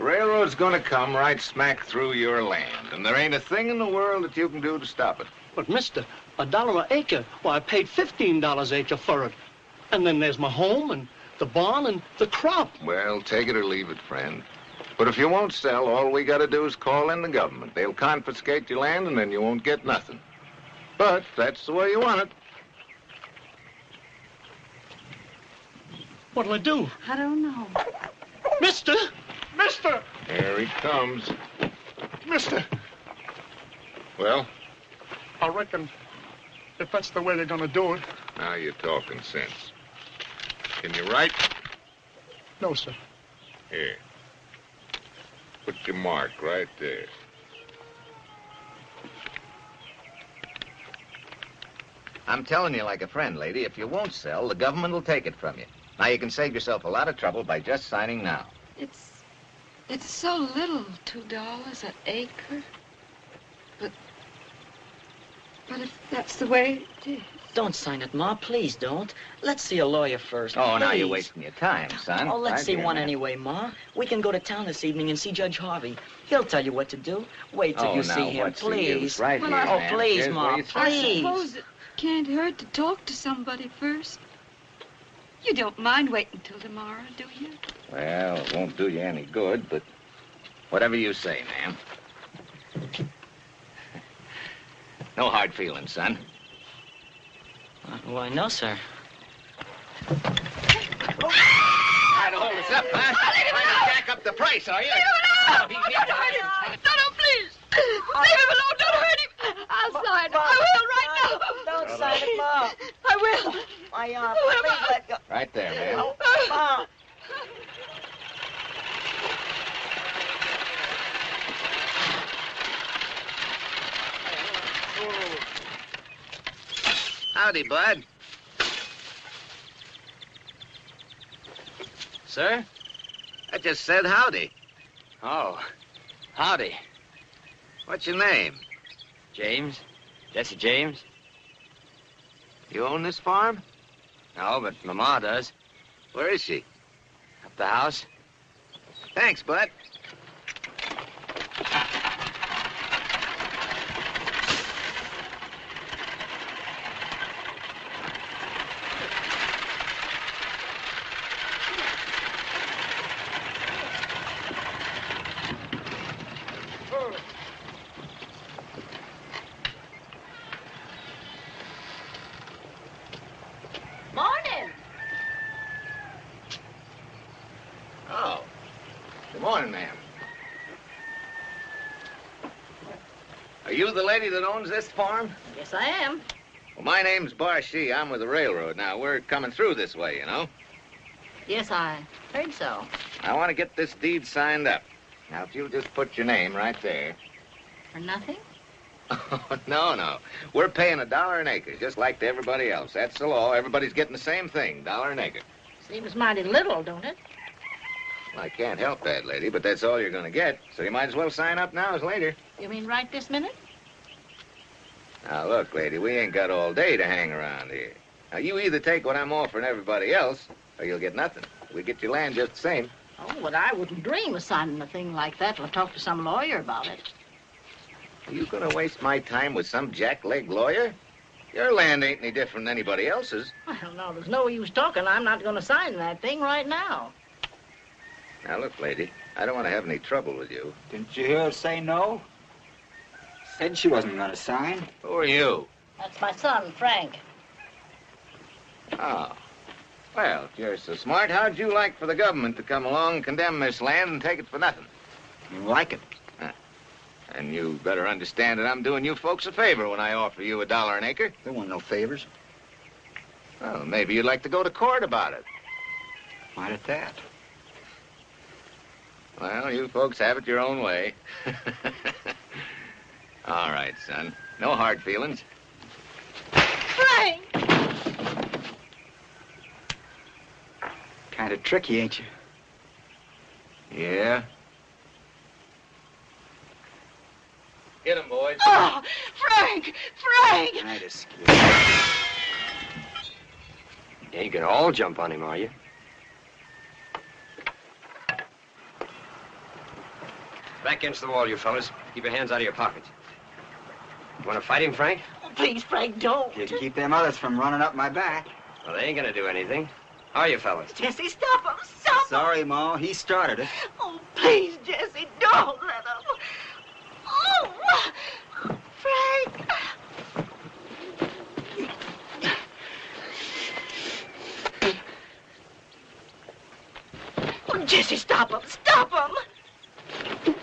The railroad's gonna come right smack through your land, and there ain't a thing in the world that you can do to stop it. But, mister, $1 an acre. Why, I paid $15 an acre for it. And then there's my home and the barn and the crop. Well, take it or leave it, friend. But if you won't sell, all we gotta do is call in the government. They'll confiscate your land, and then you won't get nothing. But that's the way you want it. What'll I do? I don't know. Mister! Mister! Here he comes. Mister! Well? I reckon if that's the way they're gonna do it. Now you're talking sense. Can you write? No, sir. Here. Put your mark right there. I'm telling you like a friend, lady, if you won't sell, the government will take it from you. Now you can save yourself a lot of trouble by just signing now. It's so little, $2 an acre. But if that's the way it is. Don't sign it, Ma. Please don't. Let's see a lawyer first. Oh, now you're please. wasting your time, son. Oh, let's Right see here, one man. anyway, Ma. We can go to town this evening and see Judge Harvey. He'll tell you what to do. Wait till Oh, you now, see him, what's the please. use? Right Well, here, Oh, man. please, Here's Ma, where you sign. please. I suppose it can't hurt to talk to somebody first. You don't mind waiting till tomorrow, do you? Well, it won't do you any good, but whatever you say, ma'am. No hard feelings, son. Why, no, sir. Trying to hold us up, huh? Trying to jack up the price, are you? Leave him alone! Don't hurt him! No, please! Leave him alone! Don't hurt him! I'll sign it. I will right now! Don't sign it, Ma. I will! My I will. please let go. Right there, ma'am. Ma. Howdy, bud. Sir? I just said howdy. Oh, howdy. What's your name? James? Jesse James? You own this farm? No, but my ma does. Where is she? Up the house. Thanks, bud. Morning! Oh. Good morning, ma'am. Are you the lady that owns this farm? Yes, I am. Well, my name's Barshee. I'm with the railroad. Now, we're coming through this way, you know. Yes, I heard so. I want to get this deed signed up. Now, if you'll just put your name right there. For nothing? No. We're paying $1 an acre, just like to everybody else. That's the law. Everybody's getting the same thing, $1 an acre. Seems mighty little, don't it? Well, I can't help that, lady, but that's all you're going to get. So you might as well sign up now as later. You mean right this minute? Now, look, lady, we ain't got all day to hang around here. Now, you either take what I'm offering everybody else, or you'll get nothing. We get your land just the same. Oh, but I wouldn't dream of signing a thing like that till I talk to some lawyer about it. Are you going to waste my time with some jackleg lawyer? Your land ain't any different than anybody else's. Well, no, there's no use talking. I'm not going to sign that thing right now. Now, look, lady, I don't want to have any trouble with you. Didn't you hear her say no? Said she wasn't going to sign. Who are you? That's my son, Frank. Oh. Well, if you're so smart, how'd you like for the government to come along, condemn this land, and take it for nothing? You like it? And you better understand that I'm doing you folks a favor when I offer you $1 an acre. There weren't no favors. Well, maybe you'd like to go to court about it. Might at that. Well, you folks have it your own way. All right, son. No hard feelings. Frank! Kind of tricky, ain't you? Yeah? Get him, boys. Oh, Frank! Frank! Kind of scared. You ain't gonna all jump on him, are you? Back against the wall, you fellas. Keep your hands out of your pockets. You want to fight him, Frank? Oh, please, Frank, don't. You can keep them others from running up my back. Well, they ain't gonna do anything. How are you fellas? Jesse, stop him. Stop him. Sorry, Ma. He started it. Oh, please, Jesse, don't let him. Oh, Frank. Oh, Jesse, stop him. Stop him.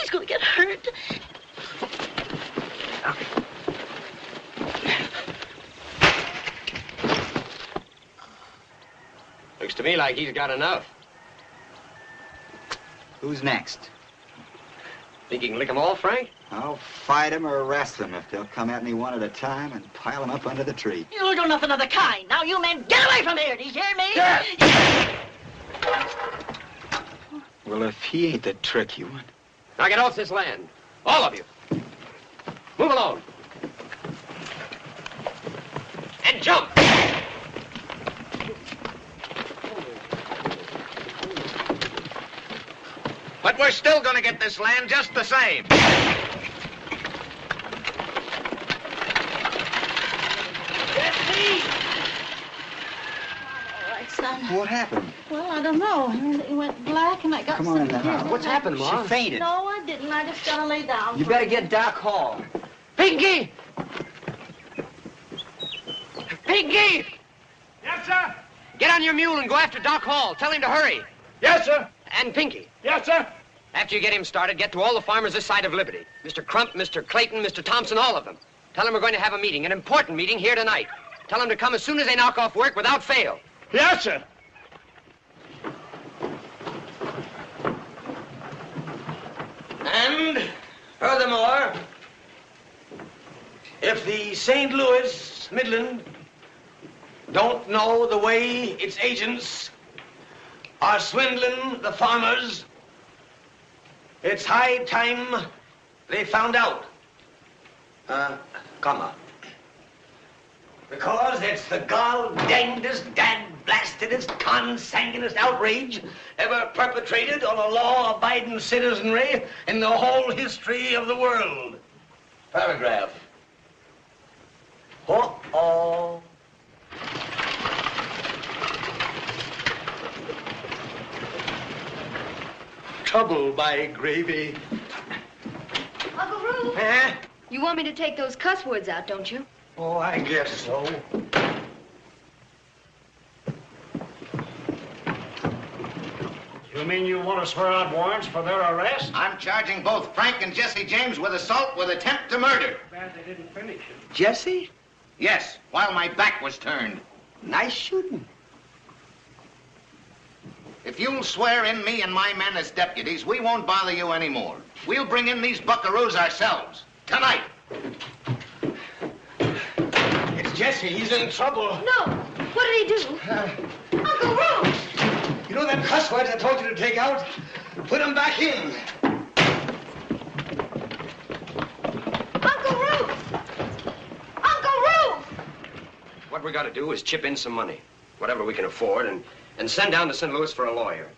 He's going to get hurt. Looks to me like he's got enough. Who's next? Think you can lick 'em all, Frank? I'll fight them or arrest them if they'll come at me one at a time and pile them up under the tree. You'll do nothing of the kind. Now, you men, get away from here. Do you hear me? Yeah. Well, if he ain't the tricky one. Now get off this land. All of you. Move along. And jump. But we're still gonna get this land just the same. All right, son. What happened? Well, I don't know. It went black and I got Come on in the dizzy. house. What's happened, Ma? She fainted. No, I didn't. I just gotta lay down. You better get Doc Hall. Pinky! Pinky! Yes, sir. Get on your mule and go after Doc Hall. Tell him to hurry. Yes, sir. And Pinky. Yes, sir. After you get him started, get to all the farmers this side of Liberty. Mr. Crump, Mr. Clayton, Mr. Thompson, all of them. Tell them we're going to have a meeting, an important meeting here tonight. Tell them to come as soon as they knock off work without fail. Yes, sir. And furthermore, if the St. Louis Midland don't know the way its agents are swindling the farmers, it's high time they found out. Because it's the gall-dangedest, dad-blastedest, consanguinest outrage ever perpetrated on a law-abiding citizenry in the whole history of the world. Paragraph. Uh-oh. Trouble by gravy. Uncle Roo, Huh? you want me to take those cuss words out, don't you? Oh, I guess so. You mean you want to swear out warrants for their arrest? I'm charging both Frank and Jesse James with assault with attempt to murder. Bad they didn't finish it. Jesse? Yes, while my back was turned. Nice shooting. If you'll swear in me and my men as deputies, we won't bother you anymore. We'll bring in these buckaroos ourselves. Tonight. It's Jesse. He's in trouble. No. What did he do? Uncle Roo! You know them cuss words I told you to take out? Put them back in. Uncle Roo! Uncle Roo! What we got to do is chip in some money, whatever we can afford, and send down to St. Louis for a lawyer.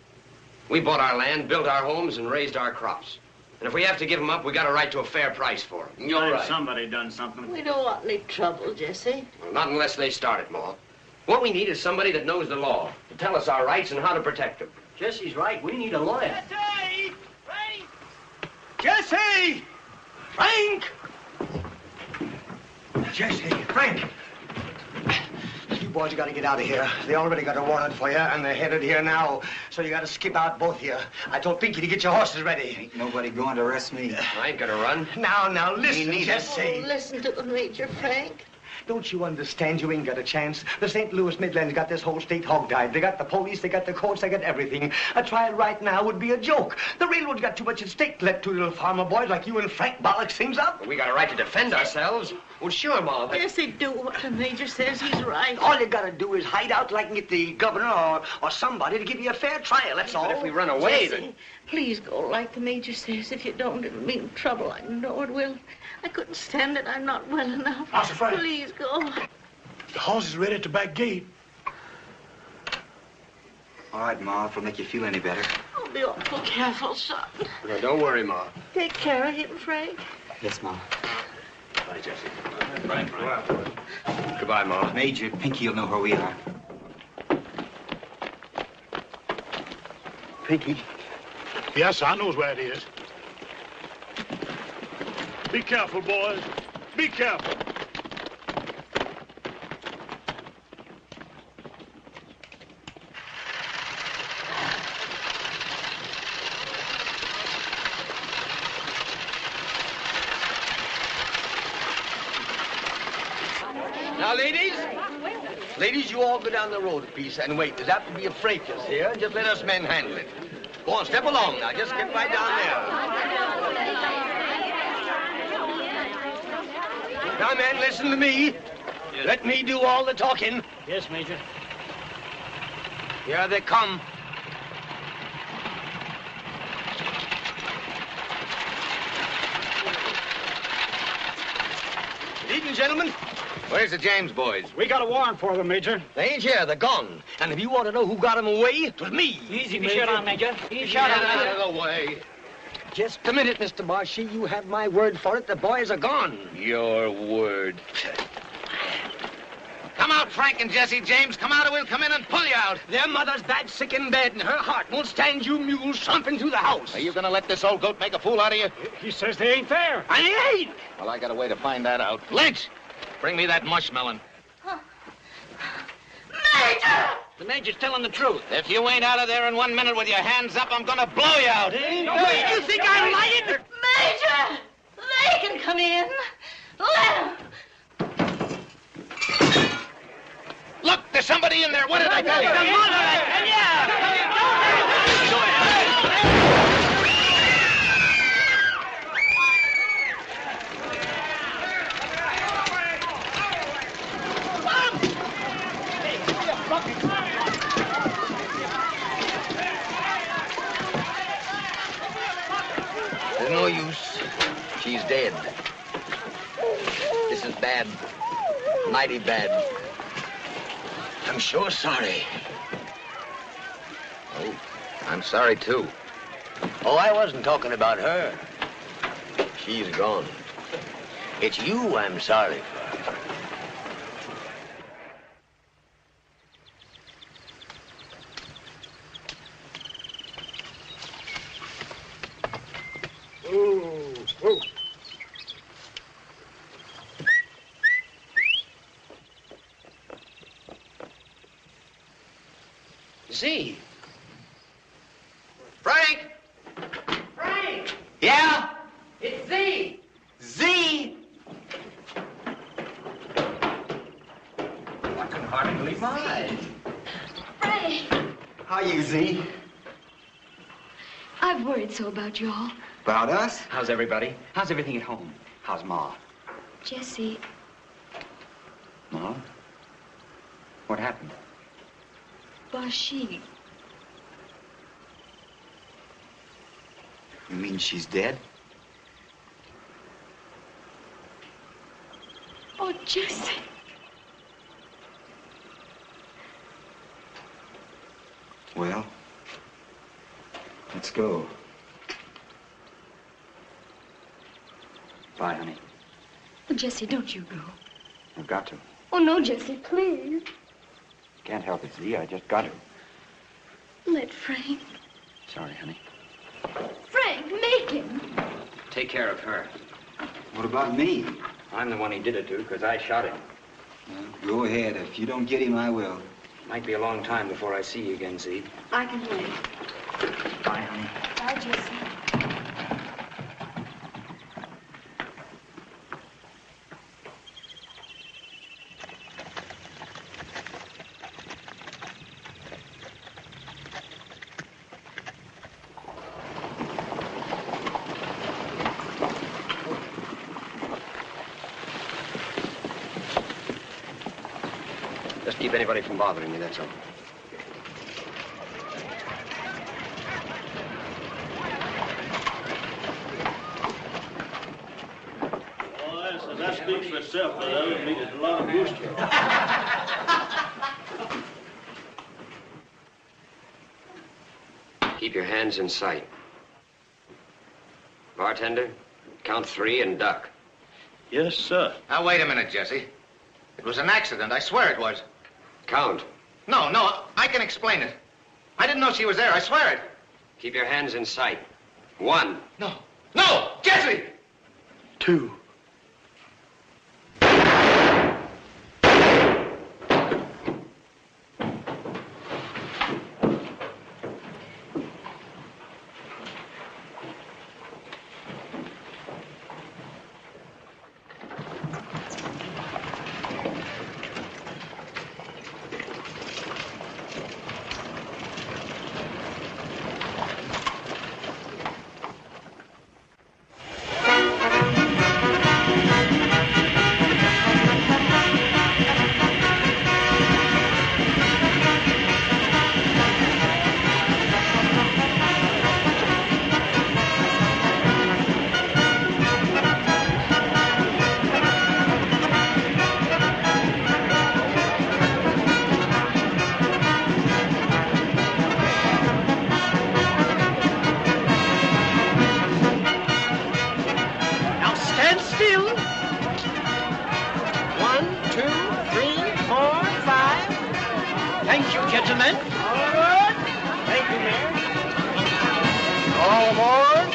We bought our land, built our homes, and raised our crops. And if we have to give them up, we got a right to a fair price for them. You're right. Somebody done something. We don't want any trouble, Jesse. Well, not unless they start it, Ma. What we need is somebody that knows the law to tell us our rights and how to protect them. Jesse's right. We need a lawyer. Jesse! Frank! Jesse! Frank! Jesse, Frank! You boys got to get out of here. They already got a warrant for you, and they're headed here now. So you got to skip out both of you. I told Pinky to get your horses ready. Ain't nobody going to arrest me. I ain't gonna run. Now, listen, Me neither. Jesse. Oh, listen to the Major, Frank. Don't you understand? You ain't got a chance. The St. Louis Midlands got this whole state hog-tied. They got the police, they got the courts, they got everything. A trial right now would be a joke. The railroad's got too much at stake to let two little farmer boys like you and Frank bollock things up. But we got a right to defend ourselves. Well, sure, Ma. But Jesse, do what the Major says. He's right. All you gotta do is hide out like and get the governor or somebody to give you a fair trial, that's all. But if we run away, Jesse, then... please go like the Major says. If you don't, it'll mean trouble. I know it will. I couldn't stand it. I'm not well enough. Master Frank. Please go. The horse is ready at the back gate. All right, Ma, if it'll make you feel any better. Oh, be awful careful, son. No, don't worry, Ma. Take care of him, Frank. Yes, Ma. Bye, Jesse. Bye. Goodbye, Ma. Major, Pinky will know where we are. Pinky? Yes, I knows where it is. Be careful, boys. Be careful. Now, ladies, you all go down the road a piece and wait. There's apt to be a fracas here. Just let us men handle it. Go on, step along now. Just get right down there. Now, men, listen to me. Yes. Let me do all the talking. Yes, Major. Here they come. Good evening, gentlemen. Where's the James boys? We got a warrant for them, Major. They ain't here. They're gone. And if you want to know who got them away, it was me. Easy, Major. Shut on, Major. Shut out of the way. Just a minute, Mr. Marshy. You have my word for it. The boys are gone. Your word. Come out, Frank and Jesse James. Come out or we'll come in and pull you out. Their mother's bad, sick in bed, and her heart won't stand you mules stomping through the house. Are you going to let this old goat make a fool out of you? He says they ain't there. And he ain't. Well, I got a way to find that out. Lynch, bring me that mushmelon. Major! The Major's telling the truth. If you ain't out of there in 1 minute with your hands up, I'm going to blow you out. You think I'm lying? Major! They can come in. Let them. Look, there's somebody in there. What did I tell you? There's no use. She's dead. This is bad. Mighty bad. I'm sure sorry. Oh, I'm sorry, too. Oh, I wasn't talking about her. She's gone. It's you I'm sorry for. Z. Frank! Frank! Yeah? It's Z. Z? I can hardly believe my eyes. Frank, How you, Z? I've worried so about you all. About us? How's everybody? How's everything at home? How's Ma? Jesse, Ma? What happened? Bashi. You mean she's dead? Oh, Jesse. Well, let's go. Bye, honey. Oh, Jesse, don't you go. I've got to. Oh, no, Jesse, please. Can't help it, Z. I just got to. Let Frank. Sorry, honey. Frank, make him. Take care of her. What about me? I'm the one he did it to because I shot him. Well, go ahead. If you don't get him, I will. Might be a long time before I see you again, Z. I can wait. Bye, honey. Bye, Jesse. Just keep anybody from bothering me, that's all. Oh, that speaks for itself. That other meat is a lot of booster. Keep your hands in sight. Bartender, count 3 and duck. Yes, sir. Now, wait a minute, Jesse. It was an accident. I swear it was. Count. No, I can explain it. I didn't know she was there. I swear it. Keep your hands in sight. 1. No, Jesse! 2. Gentlemen. All aboard. Thank you, Mayor. All aboard.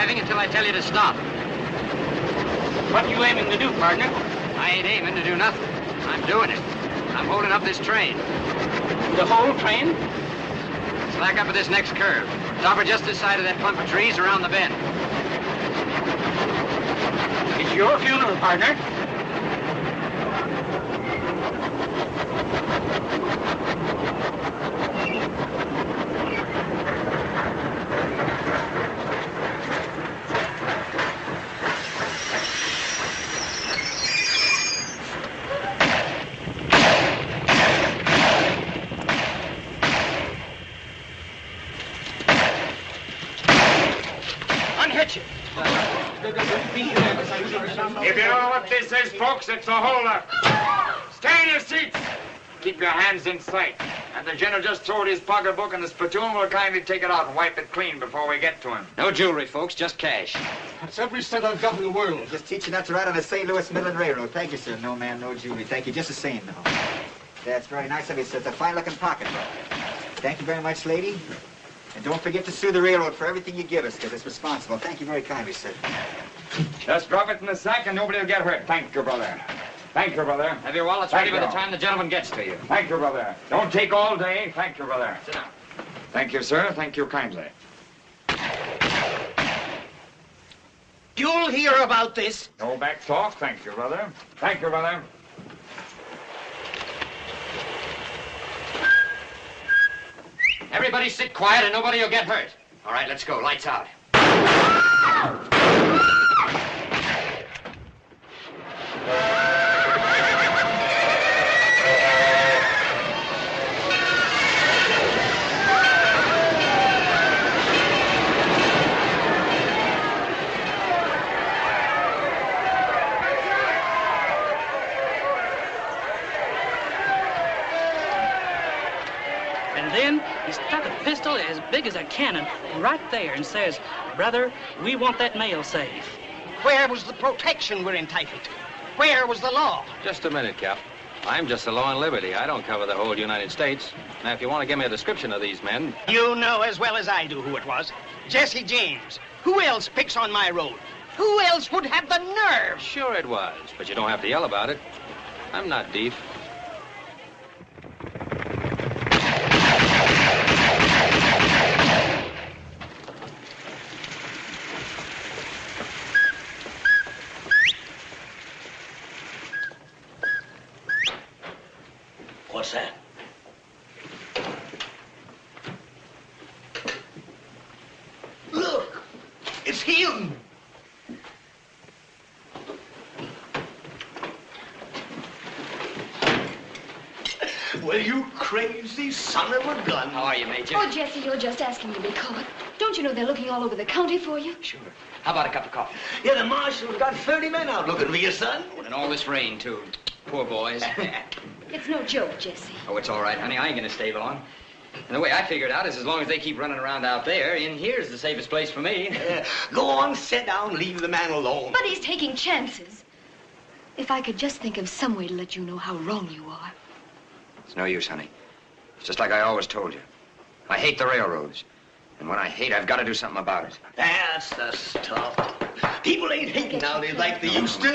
Until I tell you to stop. What are you aiming to do, partner? I ain't aiming to do nothing. I'm doing it. I'm holding up this train. The whole train? Slack up at this next curve. Stop her just this side of that clump of trees around the bend. It's your funeral, partner. If you know what this is, folks, it's a holdup. Stay in your seats. Keep your hands in sight. And the general just throwed his pocketbook, and the spittoon will kindly take it out and wipe it clean before we get to him. No jewelry, folks, just cash. That's every cent I've got in the world. Just teach you not to ride on the St. Louis Midland Railroad. Thank you, sir. No, man, no jewelry. Thank you. Just the same, though. That's very nice of you, sir. It's a fine-looking pocketbook. Thank you very much, lady. And don't forget to sue the railroad for everything you give us, because it's responsible. Thank you very kindly, sir. Just drop it in the sack and nobody will get hurt. Thank you, brother. Thank you, brother. Have your wallets ready by the time the gentleman gets to you. Thank you, brother. Don't take all day. Thank you, brother. Sit down. Thank you, sir. Thank you kindly. You'll hear about this. No back talk. Thank you, brother. Thank you, brother. Everybody sit quiet and nobody will get hurt. All right, let's go. Lights out. Pistol as big as a cannon right there and says, "Brother, we want that mail safe." Where was the protection we're entitled to? Where was the law? Just a minute, Cap. I'm just the law and liberty. I don't cover the whole United States. Now, if you want to give me a description of these men... You know as well as I do who it was. Jesse James. Who else picks on my road? Who else would have the nerve? Sure it was, but you don't have to yell about it. I'm not deaf. What's that? Look! It's him! Well, you crazy son of a gun. How are you, Major? Oh, Jesse, you're just asking to be caught. Don't you know they're looking all over the county for you? Sure. How about a cup of coffee? Yeah, the marshal's got 30 men out looking for you, son. And all this rain, too. Poor boys. It's no joke, Jesse. Oh, it's all right, honey. I ain't gonna stay long. And the way I figure it out is as long as they keep running around out there, in here's the safest place for me. Go on, sit down, leave the man alone. But he's taking chances. If I could just think of some way to let you know how wrong you are. It's no use, honey. It's just like I always told you. I hate the railroads. And when I hate, I've got to do something about it. That's the stuff. People ain't hating nowadays like they used to.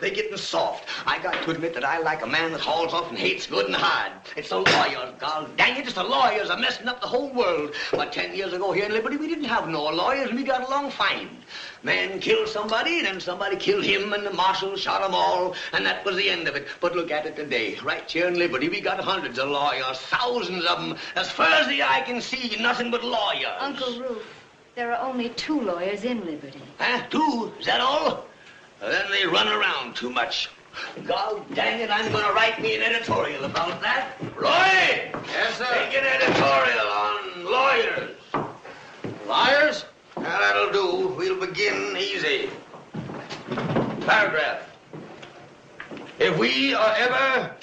They're getting soft. I got to admit that I like a man that hauls off and hates good and hard. It's the lawyers, God dang it, it's the lawyers are messing up the whole world. But 10 years ago here in Liberty, we didn't have no lawyers, and we got along fine. Man killed somebody, and then somebody killed him, and the marshal shot them all, and that was the end of it. But look at it today. Right here in Liberty, we got hundreds of lawyers, thousands of them. As far as the eye can see, nothing but lawyers. Uncle Roof, there are only 2 lawyers in Liberty. Huh? 2? Is that all? Then they run around too much. God dang it, I'm gonna write me an editorial about that. Roy! Yes, sir? Make an editorial on lawyers. Liars? Now, that'll do. We'll begin easy. Paragraph. If we are ever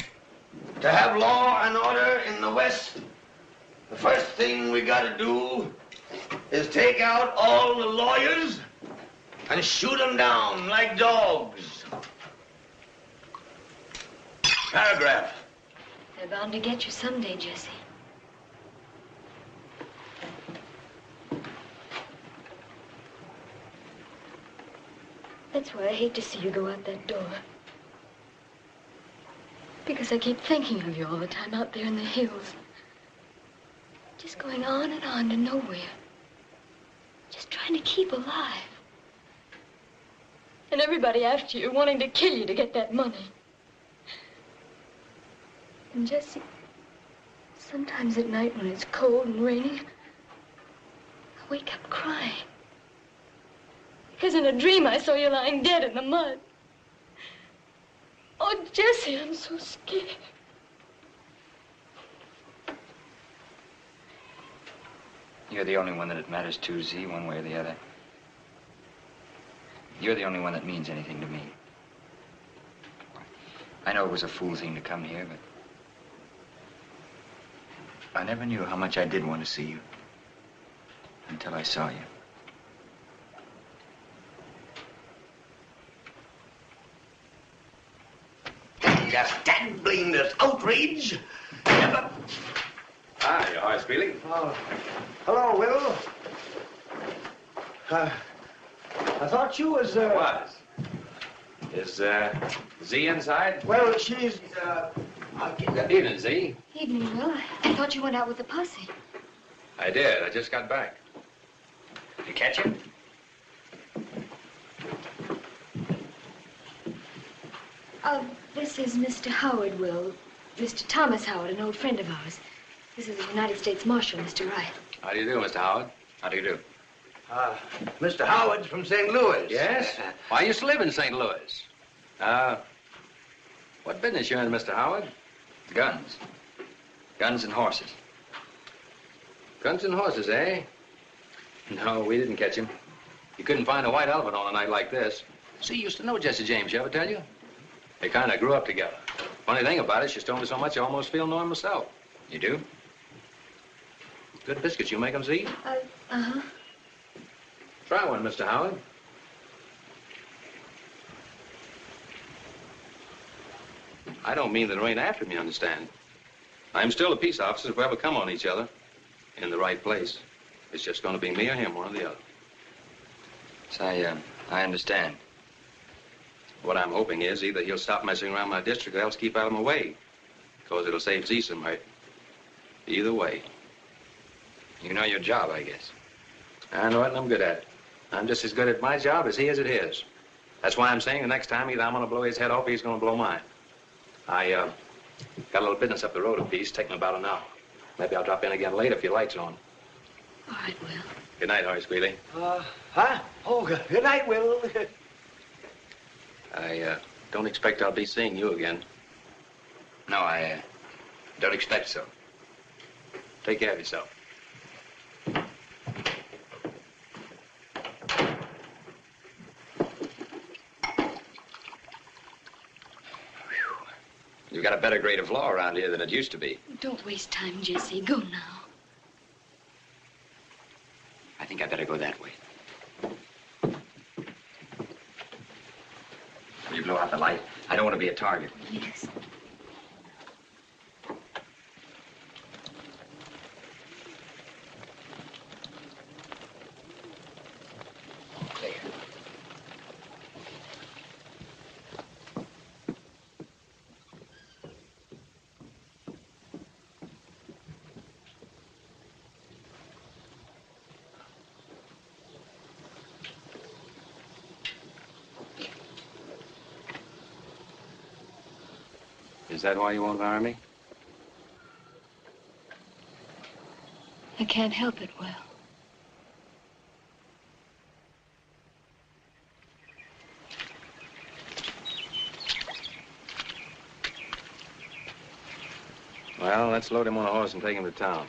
to have law and order in the West, the first thing we gotta do is take out all the lawyers and shoot them down like dogs. Paragraph. They're bound to get you someday, Jesse. That's why I hate to see you go out that door. Because I keep thinking of you all the time out there in the hills. Just going on and on to nowhere. Just trying to keep alive. And everybody after you wanting to kill you to get that money. And Jesse, sometimes at night when it's cold and raining, I wake up crying. Because in a dream I saw you lying dead in the mud. Oh, Jesse, I'm so scared. You're the only one that it matters to, Z, one way or the other. You're the only one that means anything to me. I know it was a fool thing to come here, but I never knew how much I did want to see you until I saw you. Just that blamed outrage. Never. Hi, your horse feeling? Hello, Will. I thought you was, Was. Is, Z inside? Well, she's, Good evening, Z. Evening, Will. I thought you went out with the posse. I did. I just got back. You catch him? This is Mr. Howard, Will. Mr. Thomas Howard, an old friend of ours. This is the United States Marshal, Mr. Wright. How do you do, Mr. Howard? How do you do? Mr. Howard's from St. Louis. Yes? Well, I used to live in St. Louis. What business you in, Mr. Howard? Guns. Guns and horses. Guns and horses, eh? No, we didn't catch him. You couldn't find a white elephant on a night like this. See, you used to know Jesse James, you ever tell you? They kind of grew up together. Funny thing about it, she's told me so much I almost feel knowing myself. You do? Good biscuits, you make them, see? Uh-huh. Try one, Mr. Howard. I don't mean that there ain't after me, you understand? I'm still a peace officer if we ever come on each other in the right place. It's just going to be me or him, one or the other. So I understand. What I'm hoping is either he'll stop messing around my district or else keep out of my way. Because it'll save Z some hurt. Either way. You know your job, I guess. I know it and I'm good at it. I'm just as good at my job as he is at his. That's why I'm saying the next time either I'm going to blow his head off or he's going to blow mine. I got a little business up the road a piece, taking about an hour. Maybe I'll drop in again later if your light's on. All right, Will. Good night, Horace Greeley. Huh? Oh, good night, Will. I don't expect I'll be seeing you again. No, I don't expect so. Take care of yourself. You've got a better grade of law around here than it used to be. Don't waste time, Jesse. Go now. I think I better go that way. Will you blow out the light? I don't want to be a target. Yes. There. Is that why you won't hire me? I can't help it, Will. Well, let's load him on a horse and take him to town.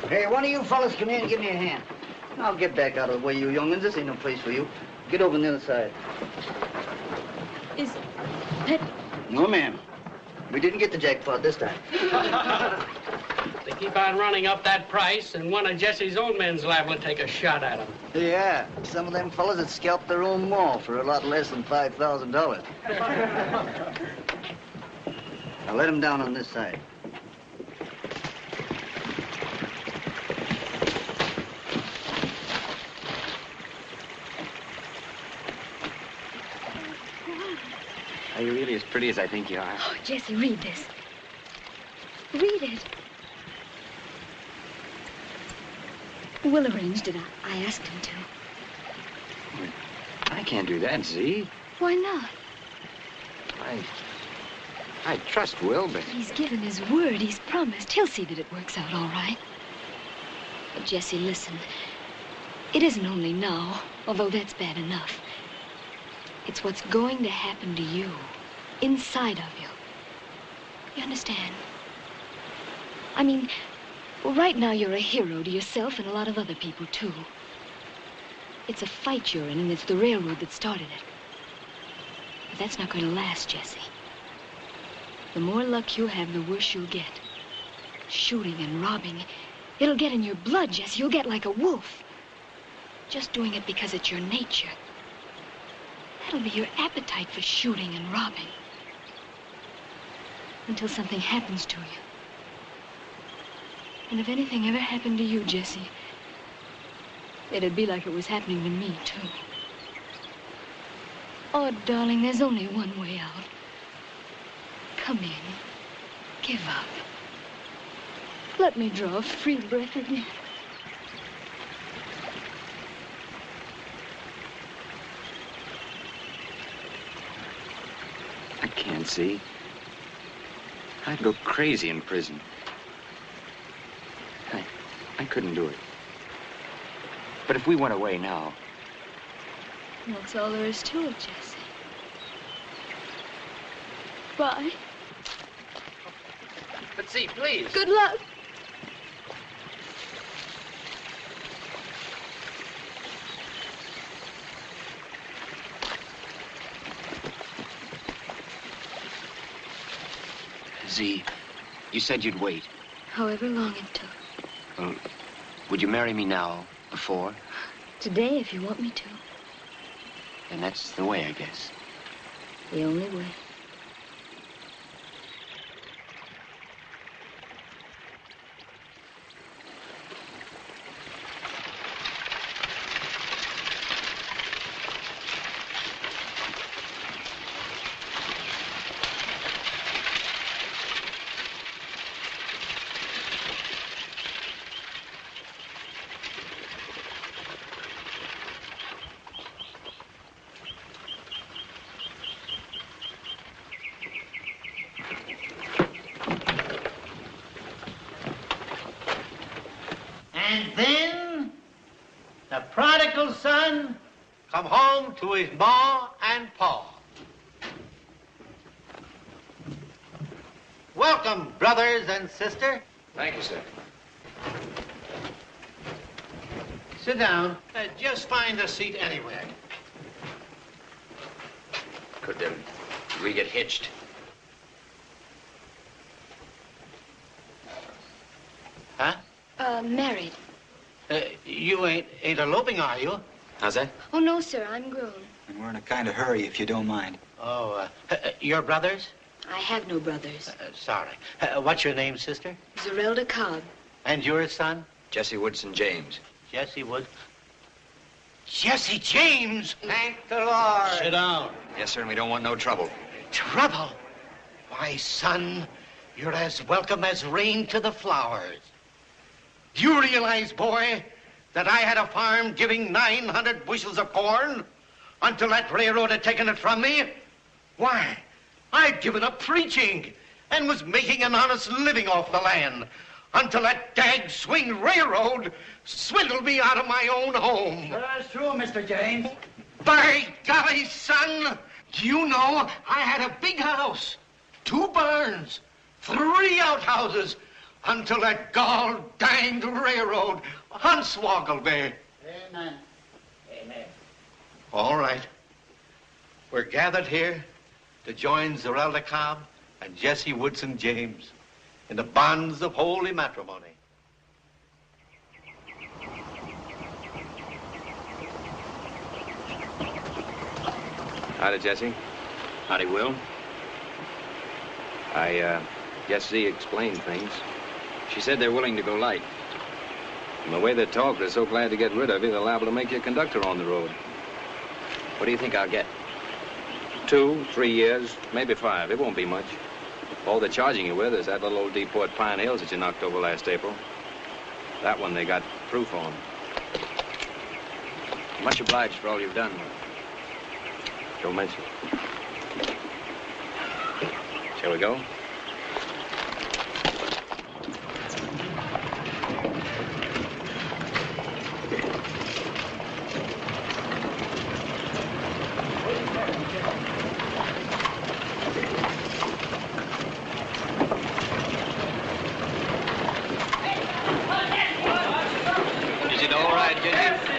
Hey, one of you fellas come here and give me a hand. I'll get back out of the way, you young'uns. This ain't no place for you. Get over on the other side. Is that... No, ma'am. We didn't get the jackpot this time. They keep on running up that price, and one of Jesse's own men's liable to take a shot at him. Yeah, some of them fellas that scalped their own mall for a lot less than $5,000. Now let him down on this side. Are you really as pretty as I think you are? Oh, Jesse, read this. Read it. Will arranged it. I asked him to. I can't do that, Z. Why not? I trust Will, but... He's given his word. He's promised. He'll see that it works out all right. But, Jesse, listen. It isn't only now, although that's bad enough. It's what's going to happen to you, inside of you. You understand? I mean, well, right now you're a hero to yourself and a lot of other people, too. It's a fight you're in, and it's the railroad that started it. But that's not going to last, Jesse. The more luck you have, the worse you'll get. Shooting and robbing, it'll get in your blood, Jesse. You'll get like a wolf. Just doing it because it's your nature. That'll be your appetite for shooting and robbing. Until something happens to you. And if anything ever happened to you, Jesse, it'd be like it was happening to me, too. Oh, darling, there's only one way out. Come in. Give up. Let me draw a free breath again. I can't see. I'd go crazy in prison. I couldn't do it. But if we went away now... That's all there is to it, Jesse. Bye. But see, please. Good luck. Z, you said you'd wait. However long it took. Well, would you marry me now, before? Today, if you want me to. Then that's the way, I guess. The only way. And then the prodigal son come home to his ma and pa. Welcome, brothers and sister. Thank you, sir. Sit down. Just find a seat anywhere. Could we get hitched? Huh? Married. You ain't eloping, are you? How's that? Oh, no, sir, I'm grown. And we're in a kind of hurry, if you don't mind. Oh, your brothers? I have no brothers. Sorry. What's your name, sister? Zarelda Cobb. And your son? Jesse Woodson James. Jesse Wood. Jesse James! Thank the Lord. Sit down. Yes, sir, and we don't want no trouble. Trouble? Why, son, you're as welcome as rain to the flowers. Do you realize, boy, that I had a farm giving 900 bushels of corn until that railroad had taken it from me? Why, I'd given up preaching and was making an honest living off the land until that dag-swing railroad swindled me out of my own home. That's true, Mr. James. By golly, son, do you know I had a big house, 2 barns, 3 outhouses, until that gall-danged railroad unswoggled me. Amen. Amen. All right. We're gathered here to join Zarelda Cobb and Jesse Woodson James in the bonds of holy matrimony. Howdy, Jesse. Howdy, Will. I guess Z explained things. She said they're willing to go light. From the way they talk, they're so glad to get rid of you, they're liable to make you a conductor on the road. What do you think I'll get? 2, 3 years, maybe 5. It won't be much. All they're charging you with is that little old depot at Pine Hills that you knocked over last April. That one they got proof on. Much obliged for all you've done. Don't mention it. Shall we go? Is it all right, Jesse?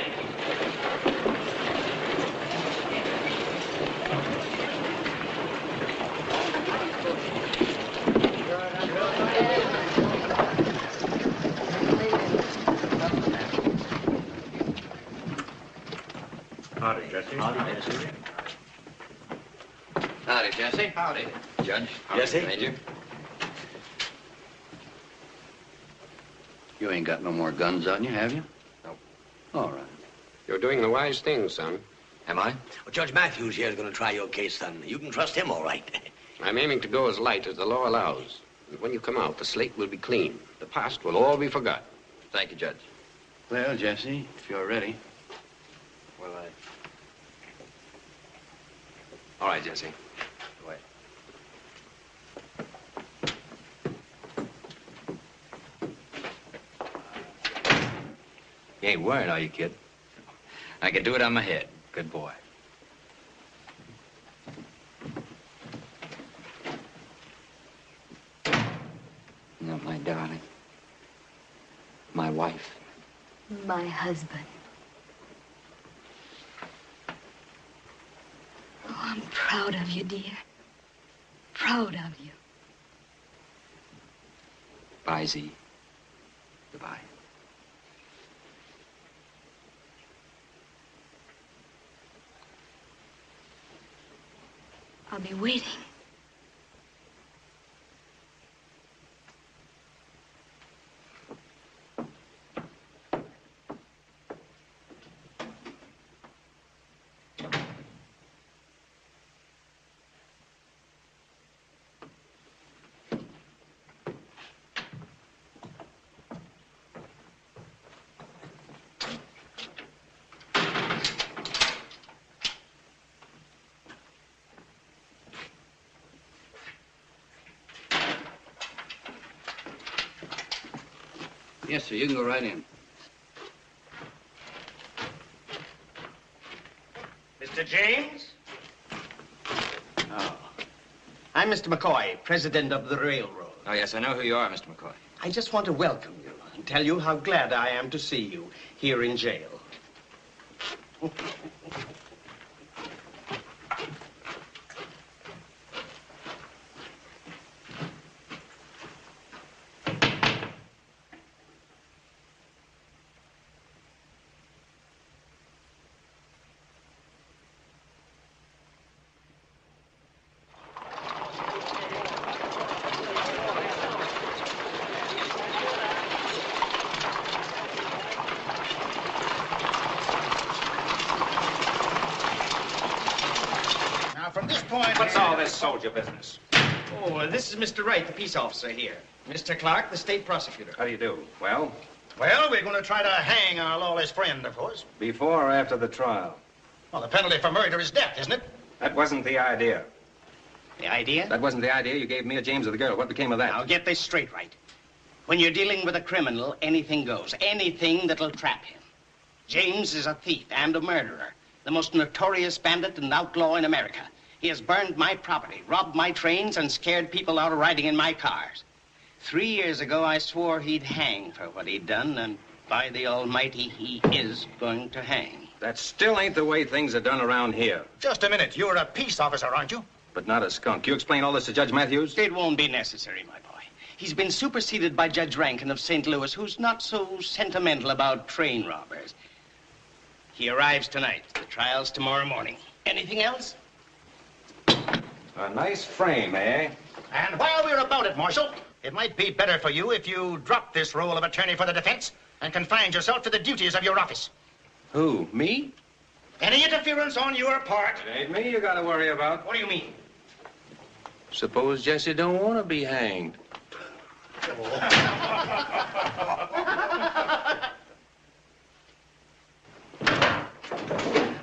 Howdy, Jesse. Howdy, Jesse. Howdy, Jesse. You ain't got no more guns on you, have you? No. All right. You're doing the wise thing, son. Am I? Well, Judge Matthews here is going to try your case, son. You can trust him all right. I'm aiming to go as light as the law allows. And when you come out, the slate will be clean. The past will all be forgotten. Thank you, Judge. Well, Jesse, if you're ready. Well, All right, Jesse. Go ahead. You ain't worried, are you, kid? I can do it on my head. Good boy. No, my darling. My wife. My husband. Oh, I'm proud of you, dear. Proud of you. Bye, Z. Goodbye. I'll be waiting. Yes, sir. You can go right in. Mr. James? Oh. I'm Mr. McCoy, president of the railroad. Oh, yes, I know who you are, Mr. McCoy. I just want to welcome you and tell you how glad I am to see you here in jail. From this point... What's all this soldier business? Oh, this is Mr. Wright, the peace officer here. Mr. Clark, the state prosecutor. How do you do? Well? Well, we're going to try to hang our lawless friend, of course. Before or after the trial? Well, the penalty for murder is death, isn't it? That wasn't the idea. The idea? That wasn't the idea you gave me or James or the girl. What became of that? Now, get this straight, Wright. When you're dealing with a criminal, anything goes. Anything that'll trap him. James is a thief and a murderer. The most notorious bandit and outlaw in America. He has burned my property, robbed my trains, and scared people out of riding in my cars. 3 years ago, I swore he'd hang for what he'd done, and by the Almighty, he is going to hang. That still ain't the way things are done around here. Just a minute. You're a peace officer, aren't you? But not a skunk. You explain all this to Judge Matthews? It won't be necessary, my boy. He's been superseded by Judge Rankin of St. Louis, who's not so sentimental about train robbers. He arrives tonight. The trial's tomorrow morning. Anything else? A nice frame, eh? And while we're about it, Marshal, it might be better for you if you drop this role of attorney for the defense and confined yourself to the duties of your office. Who, me? Any interference on your part... It ain't me you gotta worry about. What do you mean? Suppose Jesse don't want to be hanged.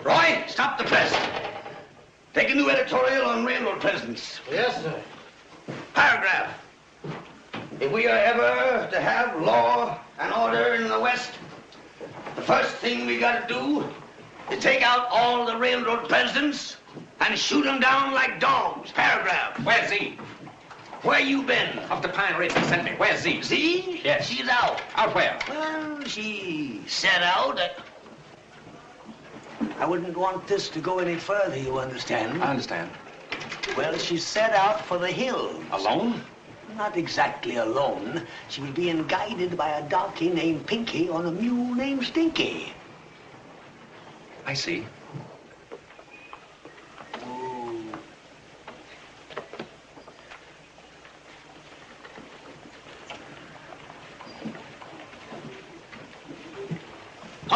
Roy, stop the press. Take a new editorial on railroad presidents. Yes, sir. Paragraph. If we are ever to have law and order in the West, the first thing we got to do is take out all the railroad presidents and shoot them down like dogs. Paragraph. Where's Z? Where you been? Up to Pine Ridge. Send me. Where's Z? Z? Yes. She's out. Out where? Well, she set out. I wouldn't want this to go any further, you understand? I understand. Well, she set out for the hills. Alone? Not exactly alone. She was being guided by a darky named Pinky on a mule named Stinky. I see.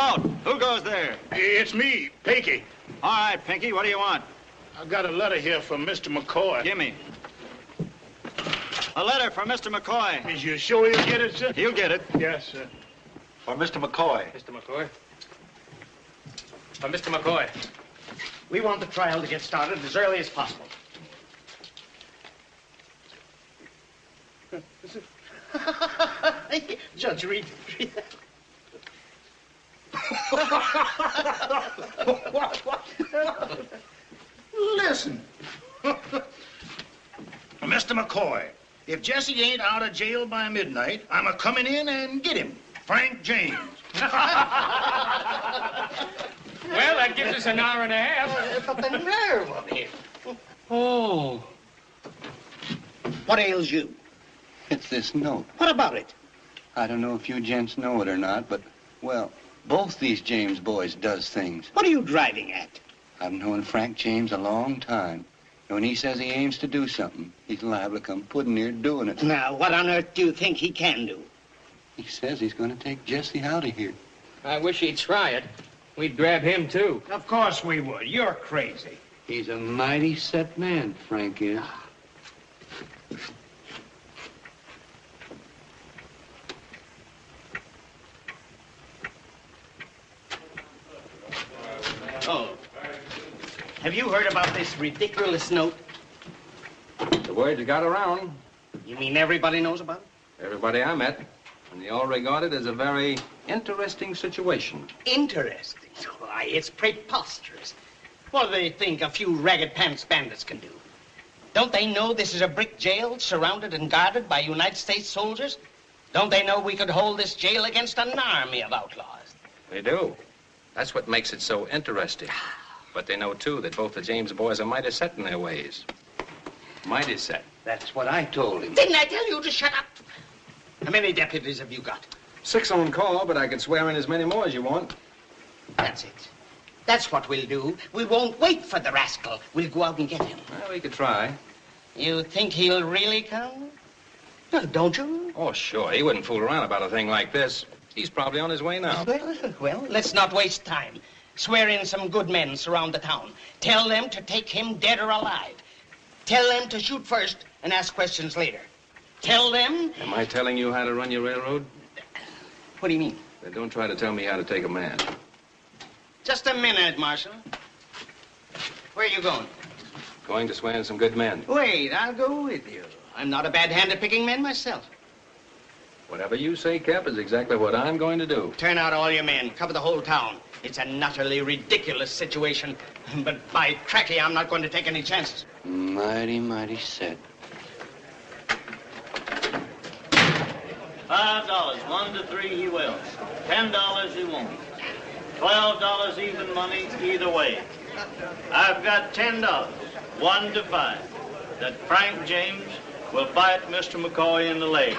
Halt! Who goes there? It's me, Pinky. All right, Pinky, what do you want? I got a letter here from Mr. McCoy. Give me. A letter from Mr. McCoy. Is you sure he'll get it, sir? He'll get it. Yes, sir. For Mr. McCoy. Mr. McCoy. Mr. McCoy. We want the trial to get started as early as possible. Judge, read that. Listen. Mr. McCoy, if Jesse ain't out of jail by midnight, I'm a-coming in and get him. Frank James. Well, that gives us an hour and a half. But the nerve of him. Oh. What ails you? It's this note. What about it? I don't know if you gents know it or not, but, well, both these James boys does things. What are you driving at? I've known Frank James a long time. And when he says he aims to do something, he's liable to come putting near doing it. Now, what on earth do you think he can do? He says he's going to take Jesse out of here. I wish he'd try it. We'd grab him, too. Of course we would. You're crazy. He's a mighty set man, Frank is. Oh. Have you heard about this ridiculous note? The word got around. You mean everybody knows about it? Everybody I met. And they all regard it as a very interesting situation. Interesting? Why, it's preposterous. What do they think a few ragged pants bandits can do? Don't they know this is a brick jail surrounded and guarded by United States soldiers? Don't they know we could hold this jail against an army of outlaws? They do. That's what makes it so interesting. But they know, too, that both the James boys are mighty set in their ways. Mighty set. That's what I told him. Didn't I tell you to shut up? How many deputies have you got? 6 on call, but I could swear in as many more as you want. That's it. That's what we'll do. We won't wait for the rascal. We'll go out and get him. Well, we could try. You think he'll really come? Well, don't you? Oh, sure. He wouldn't fool around about a thing like this. He's probably on his way now. Well, let's not waste time. Swear in some good men surround the town. Tell them to take him dead or alive. Tell them to shoot first and ask questions later. Tell them... Am I telling you how to run your railroad? What do you mean? Then don't try to tell me how to take a man. Just a minute, Marshal. Where are you going? Going to swear in some good men. Wait, I'll go with you. I'm not a bad hand at picking men myself. Whatever you say, Cap, is exactly what I'm going to do. Turn out all your men. Cover the whole town. It's an utterly ridiculous situation. But by cracky, I'm not going to take any chances. Mighty, mighty set. $5, 1 to 3 he will. $10 he won't. $12 even money either way. I've got $10, 1 to 5, that Frank James will bite Mr. McCoy in the leg.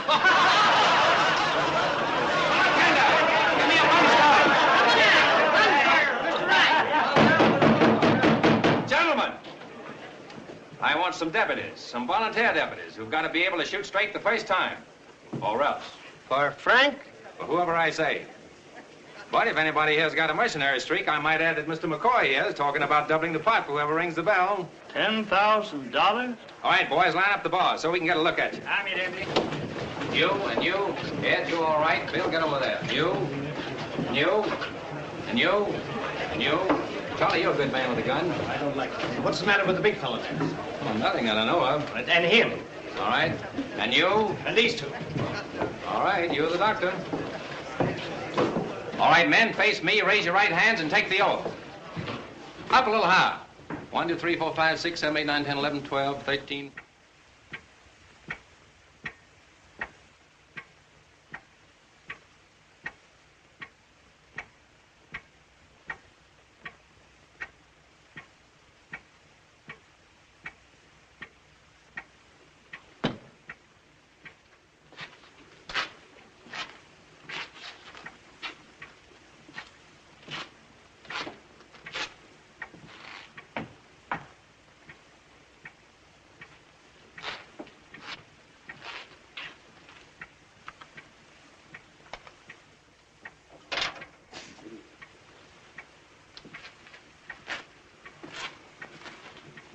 Gentlemen, I want some deputies, some volunteer deputies who've got to be able to shoot straight the first time. Or else. For Frank? For whoever I say. But if anybody here's got a mercenary streak, I might add that Mr. McCoy here is talking about doubling the pot for whoever rings the bell. $10,000? All right, boys, line up the bars so we can get a look at you. I'm your deputy. You and you. Ed, you all right? Bill, get over there. You, and you, and you, and you. Charlie, you're a good man with a gun. I don't like it. What's the matter with the big fellow there? Well, nothing that I know of. And him. All right. And you? And these two. All right, you're the doctor. All right, men, face me, raise your right hands, and take the oath. Up a little higher. 1, 2, 3, 4, 5, 6, 7, 8, 9, 10, 11, 12, 13.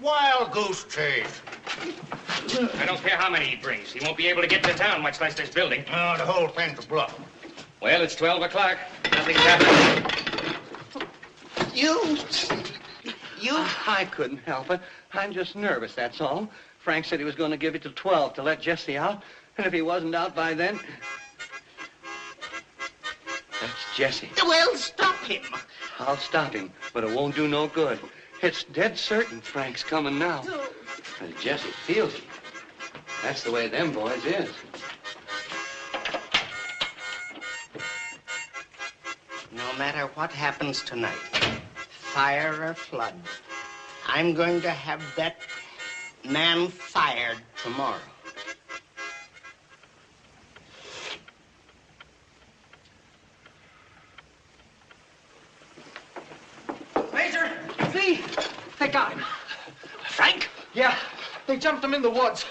wild goose chase. I don't care how many he brings. He won't be able to get to town, much less this building. No, the whole thing's a bluff. Well, it's 12 o'clock. Nothing's happening. You? I couldn't help it. I'm just nervous, that's all. Frank said he was going to give it till 12 to let Jesse out. And if he wasn't out by then... That's Jesse. Well, stop him. I'll stop him, but it won't do no good. It's dead certain Frank's coming now. And Jesse feels it. That's the way them boys is. No matter what happens tonight, fire or flood, I'm going to have that man fired tomorrow. Major, see? They got him. Frank? Yeah, they jumped him in the woods.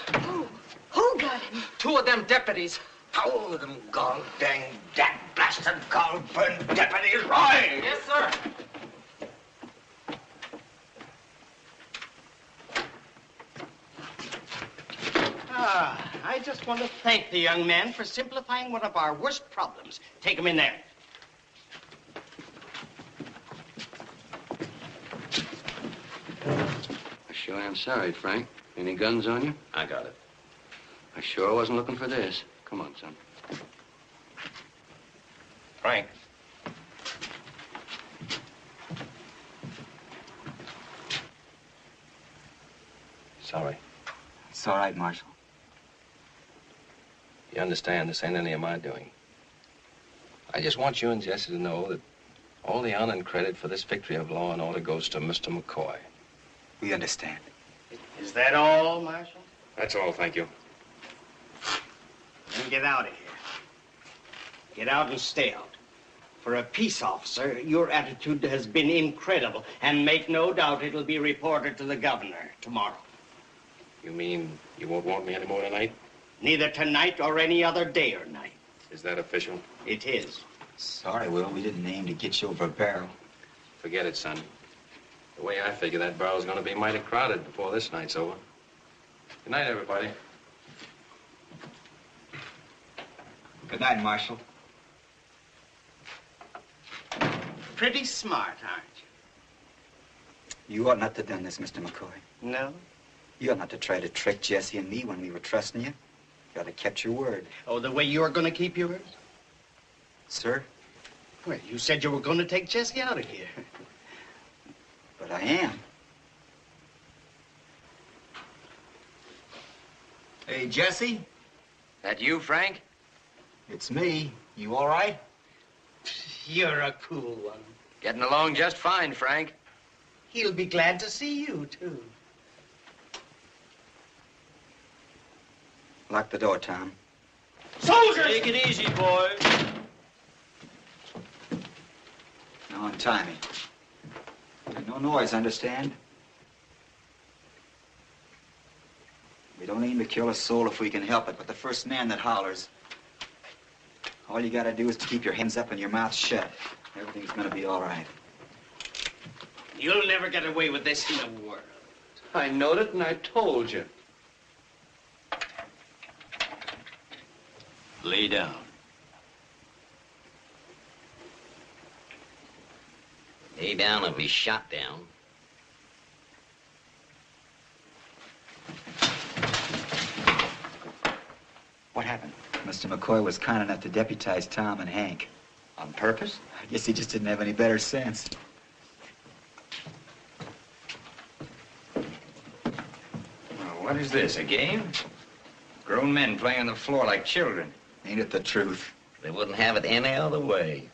Who got him? 2 of them deputies. How of them gone dang that blasted gall-burned deputies, right? Yes, sir. I just want to thank the young man for simplifying one of our worst problems. Take him in there. I sure am sorry, Frank. Any guns on you? I got it. I sure wasn't looking for this. Come on, son. Frank. Sorry. It's all right, Marshal. You understand, this ain't any of my doing. I just want you and Jesse to know that all the honor and credit for this victory of law and order goes to Mr. McCoy. We understand. Is that all, Marshal? That's all, thank you. Then get out of here. Get out and stay out. For a peace officer, your attitude has been incredible, and make no doubt it'll be reported to the governor tomorrow. You mean you won't want me anymore tonight? Neither tonight or any other day or night. Is that official? It is. Sorry, Will, we didn't aim to get you over a barrel. Forget it, son. The way I figure, that barrel's gonna be mighty crowded before this night's over. Good night, everybody. Good night, Marshal. Pretty smart, aren't You ought not to have done this, Mr. McCoy. you? No? You ought not to try to trick Jesse and me when we were trusting you. You ought to kept your word. Oh, the way you're going to keep yours? Sir? Well, you said you were going to take Jesse out of here. But I am. Hey, Jesse? That you, Frank? It's me. You all right? You're a cool one. Getting along just fine, Frank. He'll be glad to see you, too. Lock the door, Tom. Soldiers! Take it easy, boys. Now untie me. And no noise, understand? We don't aim to kill a soul if we can help it, but the first man that hollers, all you gotta do is to keep your hands up and your mouth shut. Everything's gonna be all right. You'll never get away with this in the world. I knowed it and I told you. Lay down. Lay down or be shot down. What happened? Mr. McCoy was kind enough to deputize Tom and Hank. On purpose? I guess he just didn't have any better sense. Well, what is this, a game? Grown men playing on the floor like children. Ain't it the truth? They wouldn't have it any other way.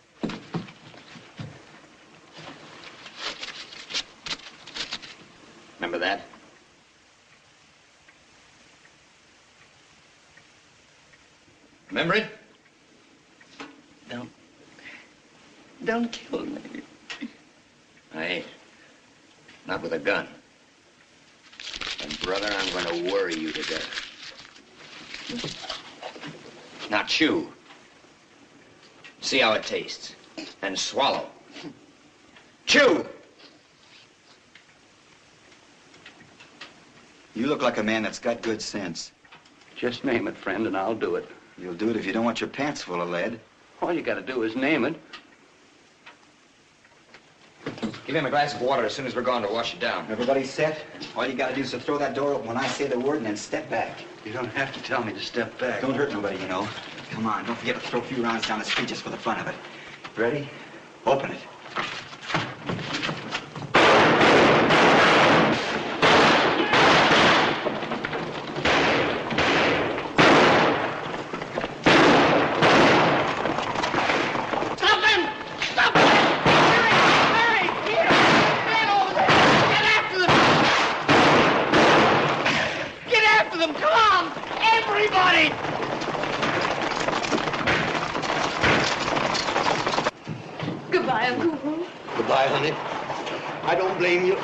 Remember that? Remember it? Don't kill me. I ain't. Not with a gun. And, brother, I'm going to worry you to death. Now chew. See how it tastes. And swallow. Chew! You look like a man that's got good sense. Just name it, friend, and I'll do it. You'll do it if you don't want your pants full of lead. All you gotta do is name it. Give him a glass of water as soon as we're going to wash it down. Everybody set? All you gotta do is to throw that door open when I say the word and then step back. You don't have to tell me to step back. Don't hurt nobody, you know. Come on, don't forget to throw a few rounds down the street just for the fun of it. Ready? Open it. Goodbye, Uncle Roo. Goodbye, honey. I don't blame you.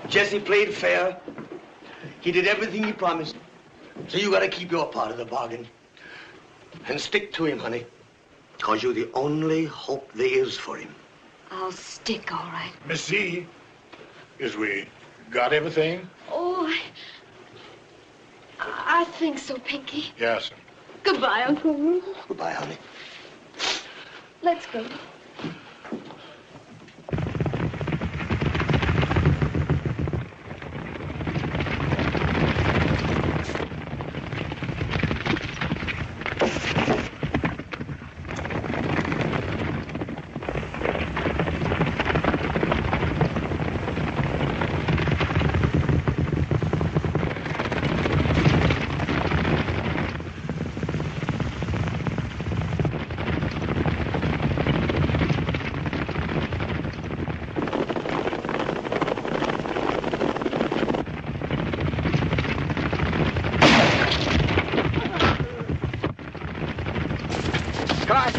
Jesse played fair. He did everything he promised. So you gotta keep your part of the bargain. And stick to him, honey. Because you're the only hope there is for him. I'll stick, all right. Miss Z, is we got everything? Oh, I think so, Pinky. Yes. Goodbye, Uncle Roo. Goodbye, honey. Let's go.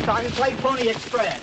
Sergeant, play Pony Express.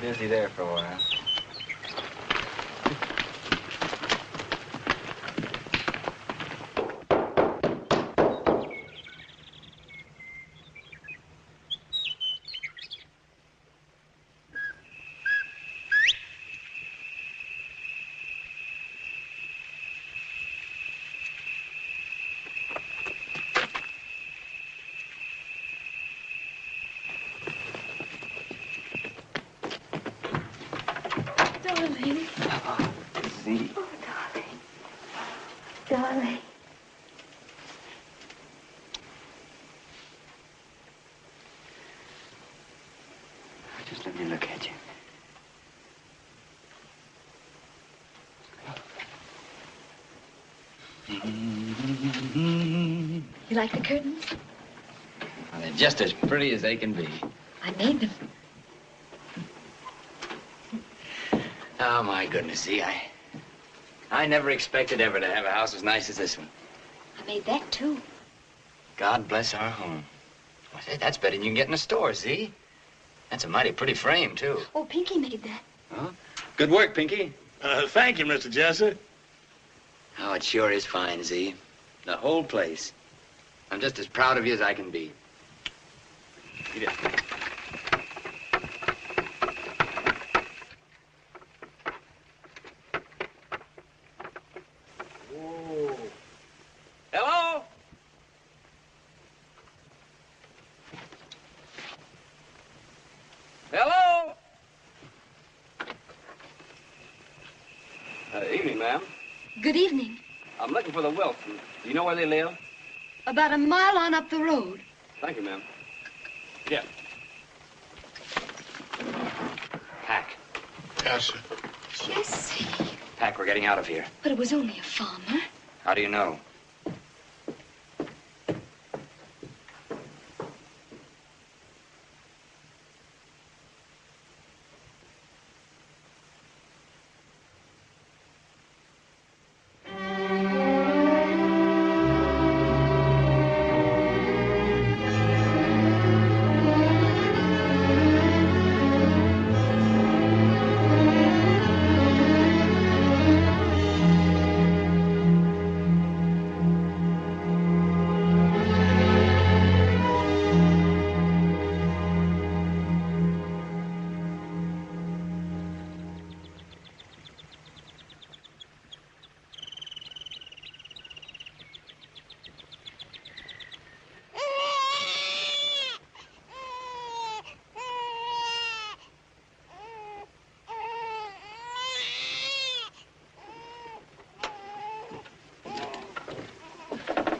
Busy there for a while. Darling. Z. Oh, darling. Darling. Just let me look at you. You like the curtains? Well, they're just as pretty as they can be. I made them. Oh, my goodness, see, I never expected ever to have a house as nice as this one. I made that, too. God bless our home. Well, say, that's better than you can get in a store, see? That's a mighty pretty frame, too. Oh, Pinky made that. Huh? Good work, Pinky. Thank you, Mr. Jesse. Oh, it sure is fine, Z. The whole place. I'm just as proud of you as I can be. Eat it. Hello? Hello? Evening, ma'am. Good evening. I'm looking for the Wilsons. Do you know where they live? About a mile on up the road. Thank you, ma'am. Yeah. Pack. Yes, sir. Jesse. Pack, we're getting out of here. But it was only a farmer. How do you know?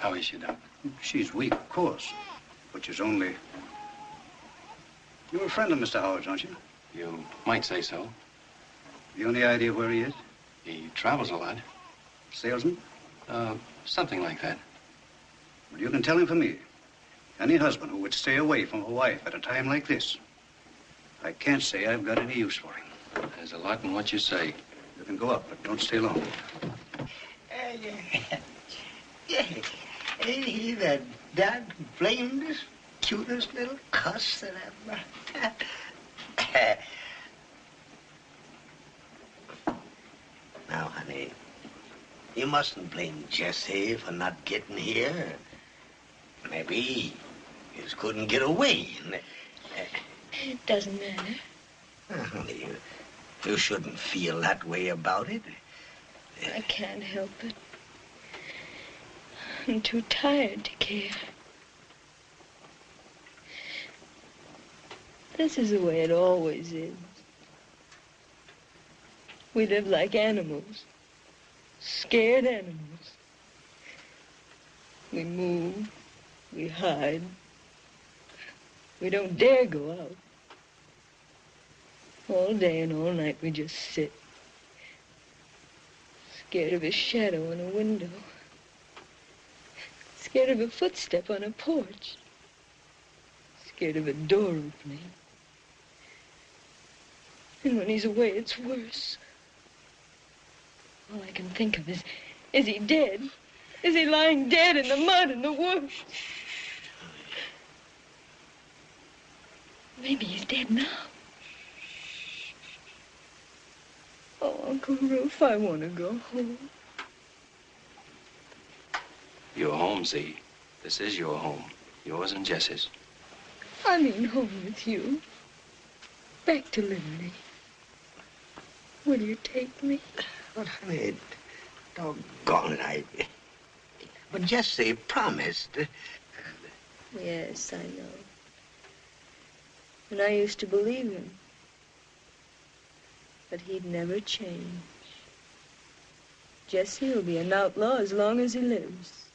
How is she, Doc? She's weak, of course, but she's only... You're a friend of Mr. Howard's, aren't you? You might say so. You any idea where he is? He travels a lot. Salesman? Something like that. Well, you can tell him for me. Any husband who would stay away from a wife at a time like this, I can't say I've got any use for him. There's a lot in what you say. You can go up, but don't stay long. Ain't he the damnedest, cutest little cuss that ever... Now, honey, you mustn't blame Jesse for not getting here. Maybe he just couldn't get away. It doesn't matter. Honey, you shouldn't feel that way about it. I can't help it. I'm too tired to care. This is the way it always is. We live like animals. Scared animals. We move. We hide. We don't dare go out. All day and all night we just sit. Scared of a shadow on a window. Scared of a footstep on a porch. Scared of a door opening. And when he's away, it's worse. All I can think of is he dead? Is he lying dead in the mud in the woods? Maybe he's dead now. Oh, Uncle Rufe, I want to go home. Your home, Z. This is your home. Yours and Jess's. I mean home with you. Back to Liberty. Will you take me? But, honey, doggone it, But Jesse promised. Yes, I know. And I used to believe him. But he'd never change. Jesse will be an outlaw as long as he lives.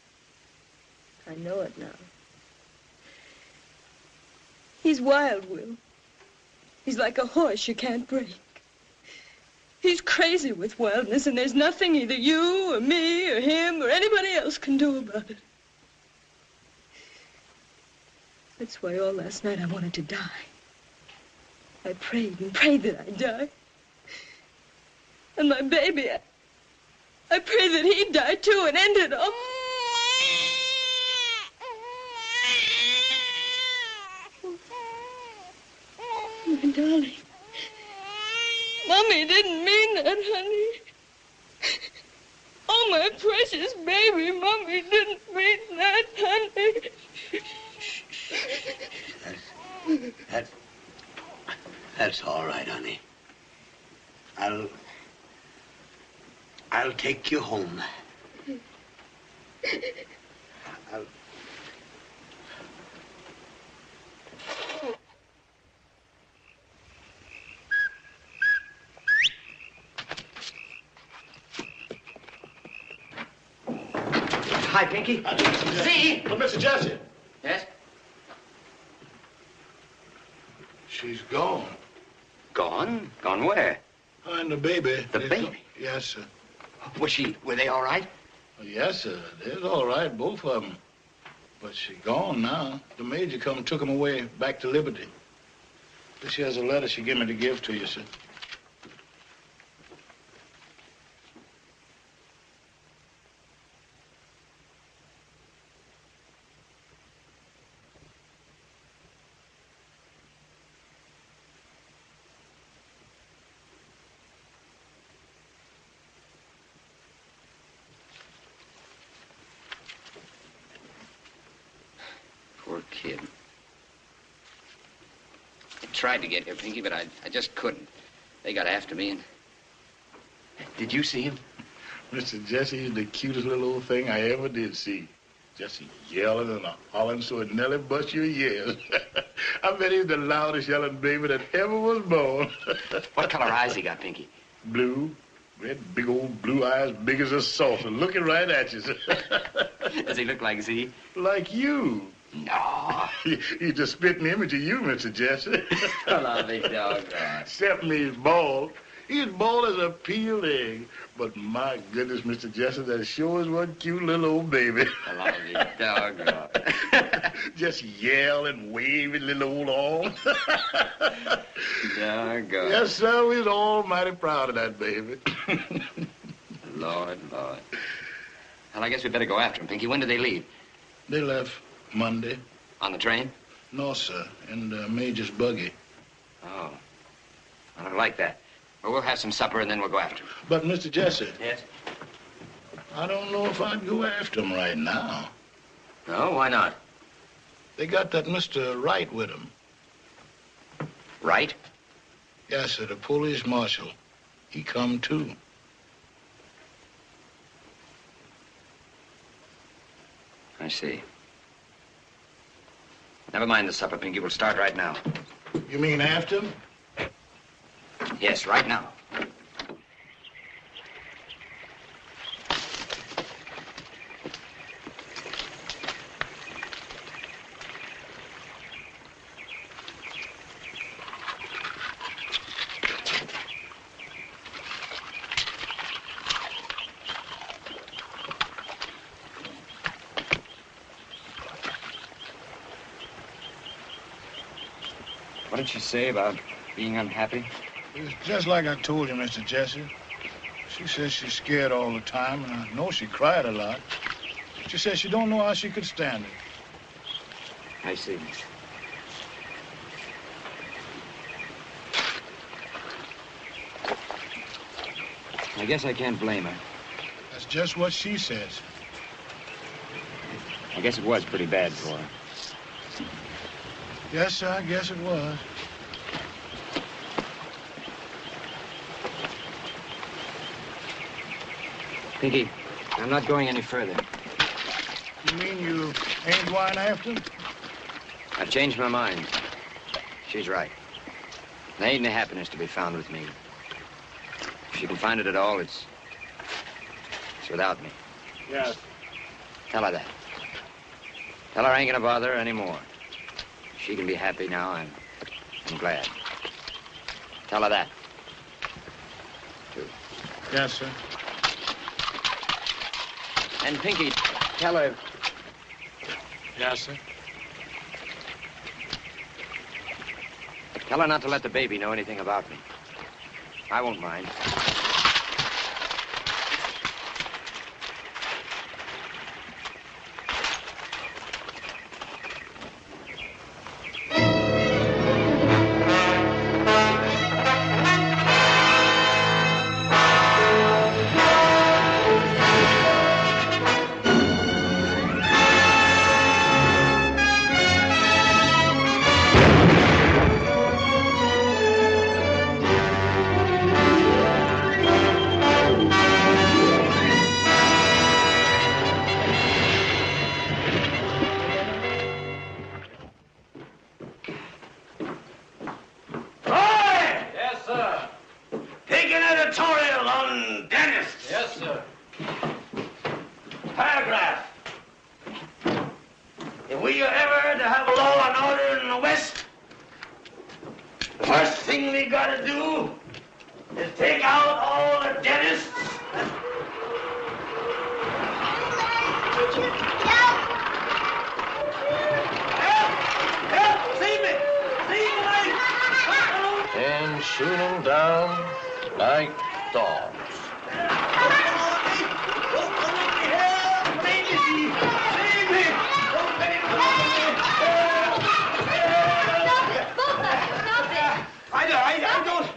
I know it now. He's wild, Will. He's like a horse you can't break. He's crazy with wildness, and there's nothing either you or me or him or anybody else can do about it. That's why all last night I wanted to die. I prayed and prayed that I'd die. And my baby, I prayed that he'd die too and end it all. My darling. Mommy didn't mean that, honey. Oh, my precious baby, Mommy didn't mean that, honey. That's all right, honey. I'll take you home. Hi, Pinky. See? But Mr. Jesse. Yes? She's gone. Gone? Gone where? Her and the baby. The baby? Yes, sir. Were they all right? Yes, sir. They're all right, both of them. But she gone now. The major come took him away back to Liberty. She has a letter she gave me to give to you, sir. Poor kid. I tried to get here, Pinky, but I just couldn't. They got after me and... Did you see him? Mr. Jesse is the cutest little old thing I ever did see. Just yelling and hollering so it nearly bust your ears. I bet he's the loudest yelling baby that ever was born. What color eyes he got, Pinky? Blue. Red, big old blue eyes, big as a saucer, looking right at you. Does he look like Z? Like you. No. He's the spitting image of you, Mr. Jesse. Hello, big dog. Except me, he's bald. He's bald as a peeled egg. But my goodness, Mr. Jesse, that sure is one cute little old baby. Hello, big dog. Just yell and wave his little old arm. Doggone. Yes, sir, we're almighty proud of that baby. Lord. Well, I guess we better go after him, Pinky. When did they leave? They left Monday. On the train? No, sir, in the Major's buggy. Oh. I don't like that. Well, we'll have some supper and then we'll go after him. But, Mr. Jesse. Yes? I don't know if I'd go after him right now. No, why not? They got that Mr. Wright with them. Right? Yes, sir, the police marshal. He come too. I see. Never mind the supper, Pinky. We'll start right now. You mean after him? Yes, right now. What did she say about being unhappy? It's just like I told you, Mr. Jesse. She says she's scared all the time, and I know she cried a lot. She says she don't know how she could stand it. I see. I guess I can't blame her. That's just what she says. I guess it was pretty bad for her. Yes, sir, I guess it was. Pinky, I'm not going any further. You mean you ain't going after him? I've changed my mind. She's right. There ain't any happiness to be found with me. If she can find it at all, it's without me. Yes. Tell her that. Tell her I ain't gonna bother her anymore. She can be happy now. I'm glad. Tell her that. Too. Yes, sir. And Pinky, tell her. Yes, sir. Tell her not to let the baby know anything about me. I won't mind. we gotta do is take out all the dentists. Help! Save me! Save me! And shoot 'em down like dogs. I don't.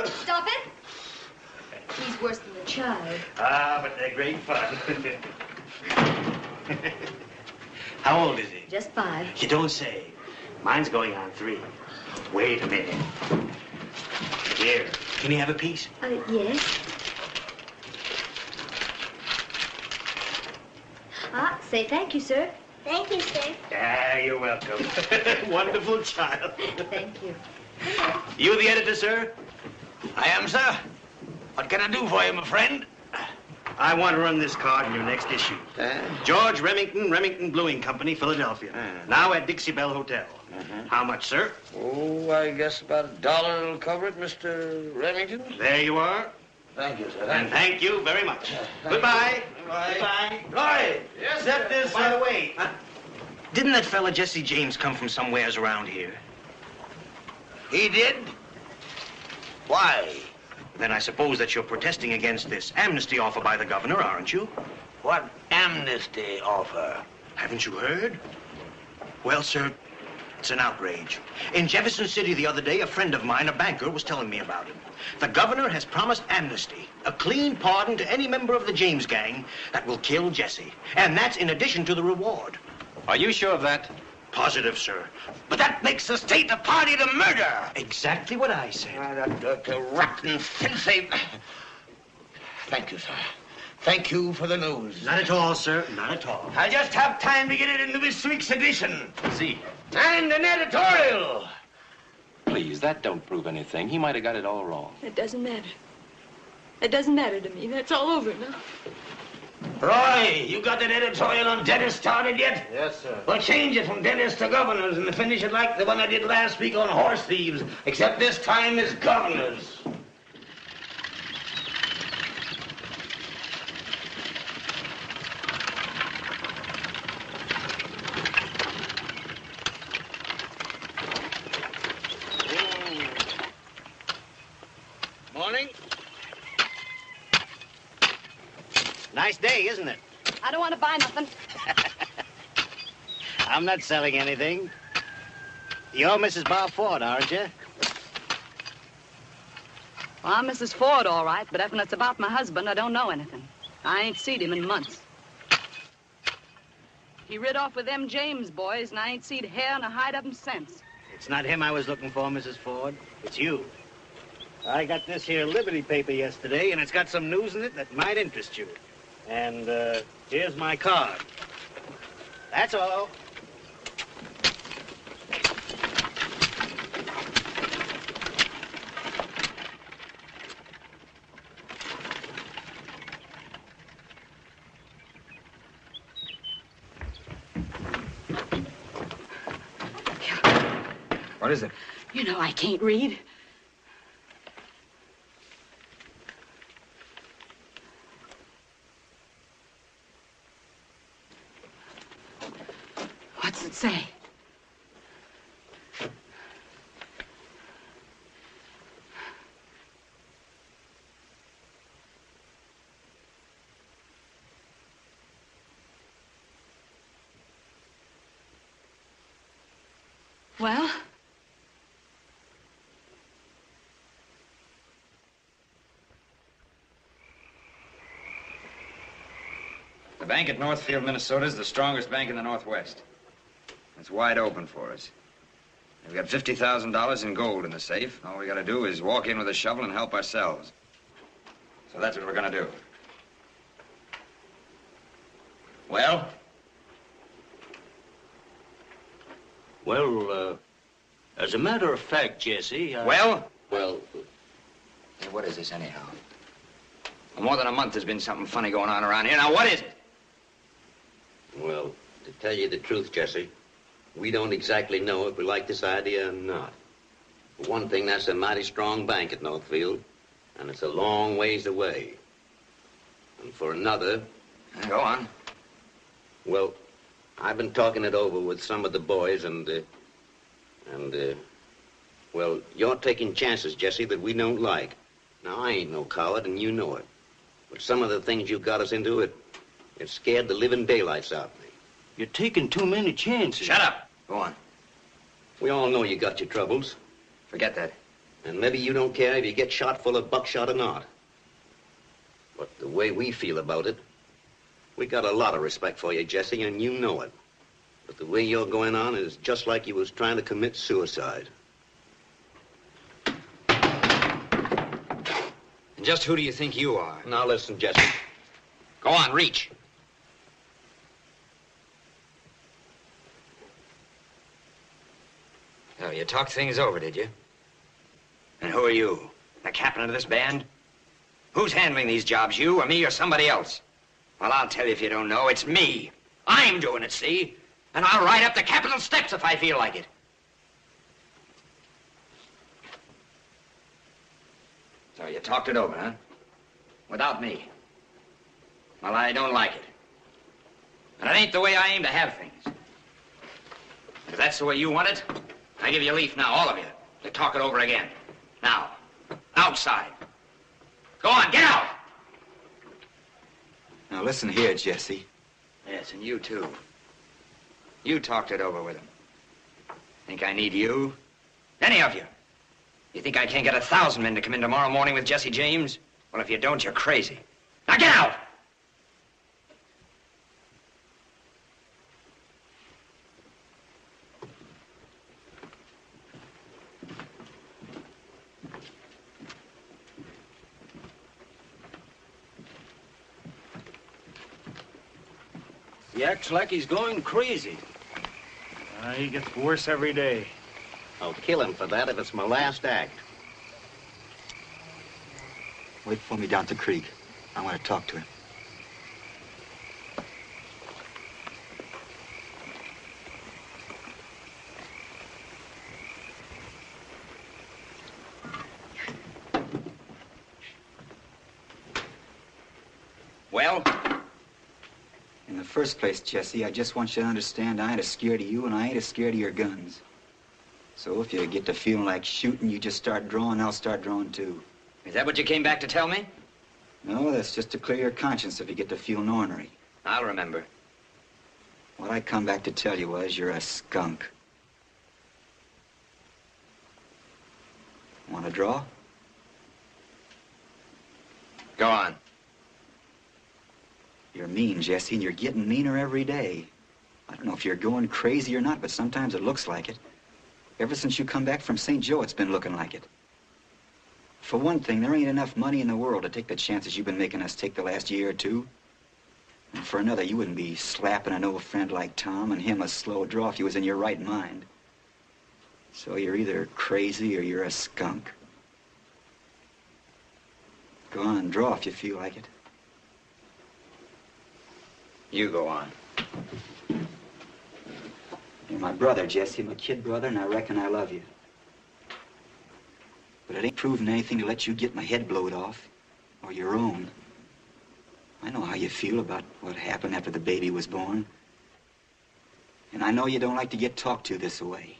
Stop it. He's worse than the child. Ah, but they're great fun. How old is he? Just 5. You don't say. Mine's going on 3. Wait a minute. Here, can you have a piece? Yes. Say thank you, sir. Thank you, sir. Ah, you're welcome. Wonderful child. Thank you. You the editor, sir? I am, sir. What can I do for you, my friend? I want to run this card in your next issue. George Remington Bluing Company, Philadelphia. Now at Dixie Bell Hotel. How much, sir? Oh, I guess about $1 will cover it, Mr. Remington. There you are. Thank you, sir. And thank you very much. Goodbye. Goodbye. Roy! Yes, Set this. By the way, didn't that fella Jesse James come from somewheres around here? He did? Why? Then I suppose that you're protesting against this amnesty offer by the governor, aren't you? What amnesty offer? Haven't you heard? Well, sir, it's an outrage. In Jefferson City the other day, a friend of mine, a banker, was telling me about it. The governor has promised amnesty, a clean pardon to any member of the James gang that will kill Jesse. And that's in addition to the reward. Are you sure of that? Positive, sir. But that makes the state a party to murder. Exactly what I said. That rotten, filthy... Thank you, sir. Thank you for the news. Not at all, sir. Not at all. I just have time to get it into this week's edition. See. And an editorial. Please, that don't prove anything. He might have got it all wrong. It doesn't matter. It doesn't matter to me. That's all over now. Roy, you got that editorial on dentists started yet? Yes, sir. Well, change it from dentists to governors and finish it like the one I did last week on horse thieves, except this time is governors. Morning. Nice day, isn't it? I don't want to buy nothing. I'm not selling anything. You're Mrs. Bob Ford, aren't you? Well, I'm Mrs. Ford, all right, but if it's about my husband, I don't know anything. I ain't seen him in months. He rid off with them James boys, and I ain't seen hair and a hide of him since. It's not him I was looking for, Mrs. Ford. It's you. I got this here Liberty paper yesterday, and it's got some news in it that might interest you. And here's my card. That's all. What is it? You know I can't read. What's it say? Well? The bank at Northfield, Minnesota is the strongest bank in the Northwest. It's wide open for us. We've got $50,000 in gold in the safe. All we got to do is walk in with a shovel and help ourselves. So that's what we're going to do. Well? Well, as a matter of fact, Jesse, Well? Well, Hey, what is this anyhow? For more than a month there's been something funny going on around here. Now, what is it? Well, to tell you the truth, Jesse, we don't exactly know if we like this idea or not. For one thing, that's a mighty strong bank at Northfield, and it's a long ways away. And for another... Go on. Well, I've been talking it over with some of the boys, well, you're taking chances, Jesse, that we don't like. Now, I ain't no coward, and you know it. But some of the things you got us into, it scared the living daylights out of me. You're taking too many chances. Shut up. Go on. We all know you got your troubles. Forget that. And maybe you don't care if you get shot full of buckshot or not. But the way we feel about it, we got a lot of respect for you, Jesse, and you know it. But the way you're going on is just like you was trying to commit suicide. And just who do you think you are? Now listen, Jesse. Go on, reach. Oh, you talked things over, did you? And who are you? The captain of this band? Who's handling these jobs, you or me or somebody else? Well, I'll tell you if you don't know, it's me. I'm doing it, see? And I'll ride up the Capitol steps if I feel like it. So you talked it over, huh? Without me. Well, I don't like it. And it ain't the way I aim to have things. If that's the way you want it, I give you leave now, all of you, to talk it over again. Now, outside. Go on, get out! Now listen here, Jesse. Yes, and you too. You talked it over with him. Think I need you? Any of you? You think I can't get 1,000 men to come in tomorrow morning with Jesse James? Well, if you don't, you're crazy. Now get out! He acts like he's going crazy. He gets worse every day. I'll kill him for that if it's my last act. Wait for me down at the creek. I want to talk to him. Well? In the first place, Jesse, I just want you to understand I ain't as scared of you and I ain't as scared of your guns. So if you get to feeling like shooting, you just start drawing, I'll start drawing too. Is that what you came back to tell me? No, that's just to clear your conscience if you get to feeling ornery. I'll remember. What I come back to tell you was you're a skunk. Want to draw? Go on. You're mean, Jesse, and you're getting meaner every day. I don't know if you're going crazy or not, but sometimes it looks like it. Ever since you come back from St. Joe, it's been looking like it. For one thing, there ain't enough money in the world to take the chances you've been making us take the last year or two. And for another, you wouldn't be slapping an old friend like Tom and him a slow draw if you was in your right mind. So you're either crazy or you're a skunk. Go on, draw if you feel like it. You go on. You're my brother, Jesse, my kid brother, and I reckon I love you. But it ain't proving anything to let you get my head blowed off, or your own. I know how you feel about what happened after the baby was born. And I know you don't like to get talked to this way.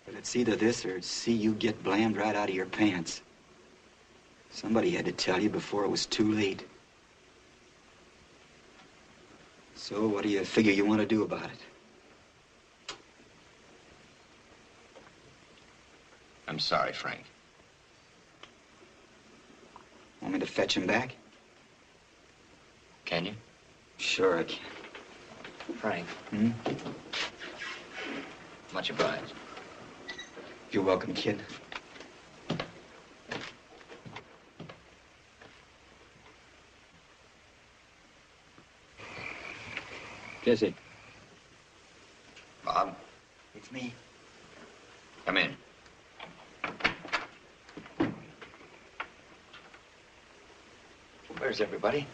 But it's either this or see you get blamed right out of your pants. Somebody had to tell you before it was too late. So what do you figure you want to do about it? I'm sorry, Frank. Want me to fetch him back? Can you? Sure I can. Frank. Hmm? Much obliged. You're welcome, kid. Jesse. Bob. It's me. Come in. Where's everybody?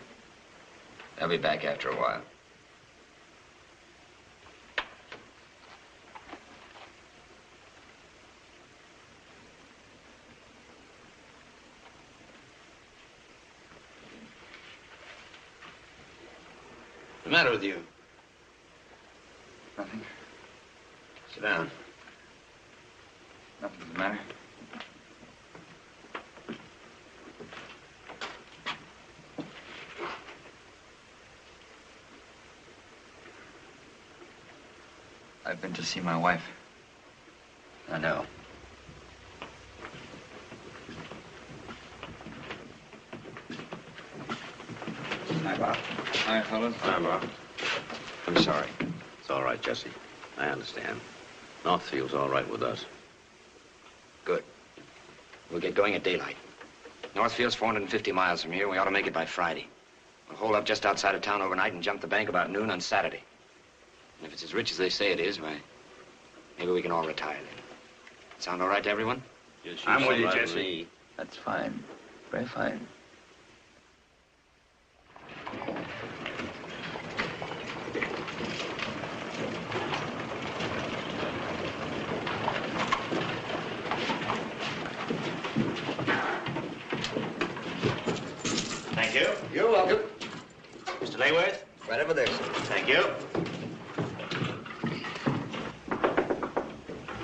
They'll be back after a while. the matter with you? Nothing. Sit down. Nothing's the matter. I've been to see my wife. I know. Hi, Bob. Hi, fellas. Hi, Bob. I'm sorry. It's all right, Jesse. I understand. Northfield's all right with us. Good. We'll get going at daylight. Northfield's 450 miles from here. We ought to make it by Friday. We'll hold up just outside of town overnight and jump the bank about noon on Saturday. And if it's as rich as they say it is, why, maybe we can all retire then. Sound all right to everyone? Yes, I'm with you, Jesse. That's fine. Very fine. Thank you. You're welcome. Mr. Layworth? Right over there, sir. Thank you.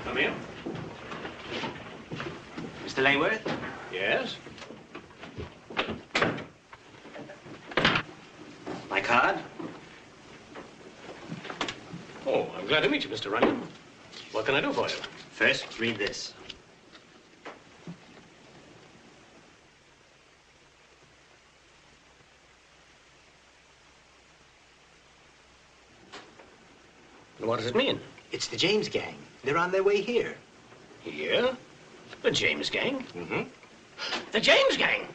Come in. Mr. Layworth? Yes? My card? Oh, I'm glad to meet you, Mr. Runyon. What can I do for you? First, read this. What does it mean? It's the James gang. They're on their way here. Here? The James gang? Mm-hmm. The James gang?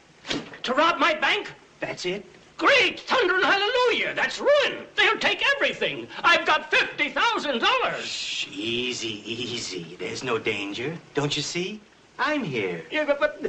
To rob my bank? That's it. Great thunder and hallelujah! That's ruin. They'll take everything. I've got $50,000. Shh, easy, easy. There's no danger. Don't you see? I'm here. Yeah, but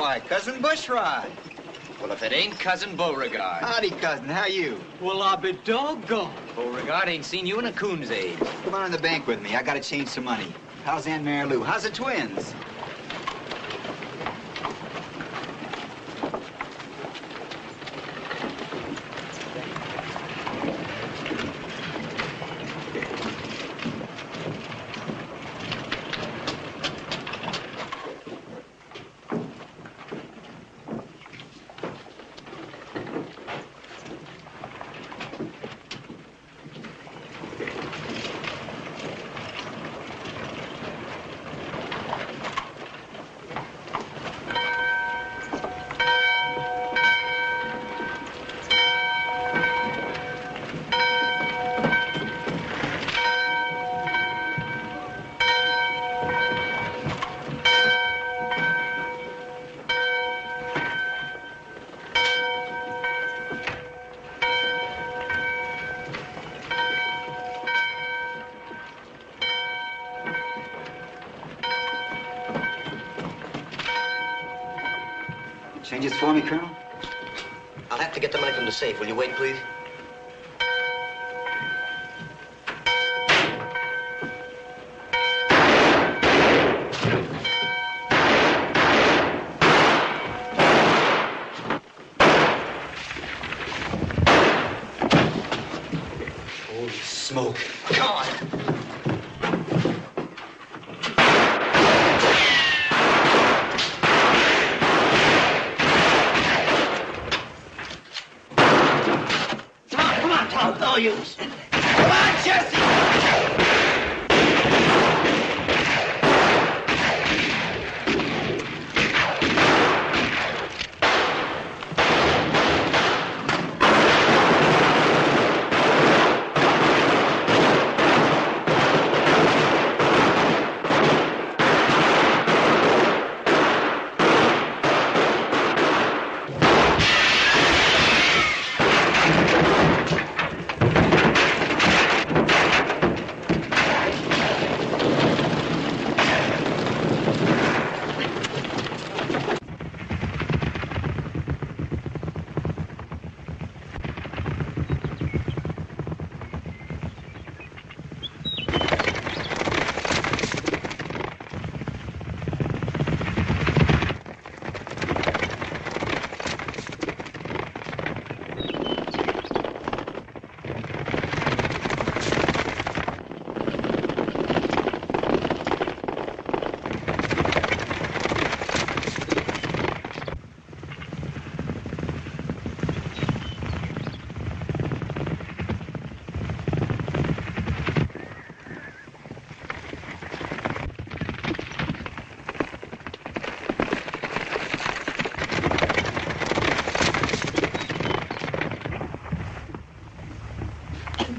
Why, Cousin Bushrod. Well, if it ain't Cousin Beauregard. Howdy, cousin. How you? Well, I'll be doggone. Beauregard ain't seen you in a coon's age. Come on in the bank with me. I gotta change some money. How's Aunt Mary Lou? How's the twins? Changes for me, Colonel? I'll have to get the money from the safe. Will you wait, please? Holy smoke. Come on. no use. Come on, Jesse!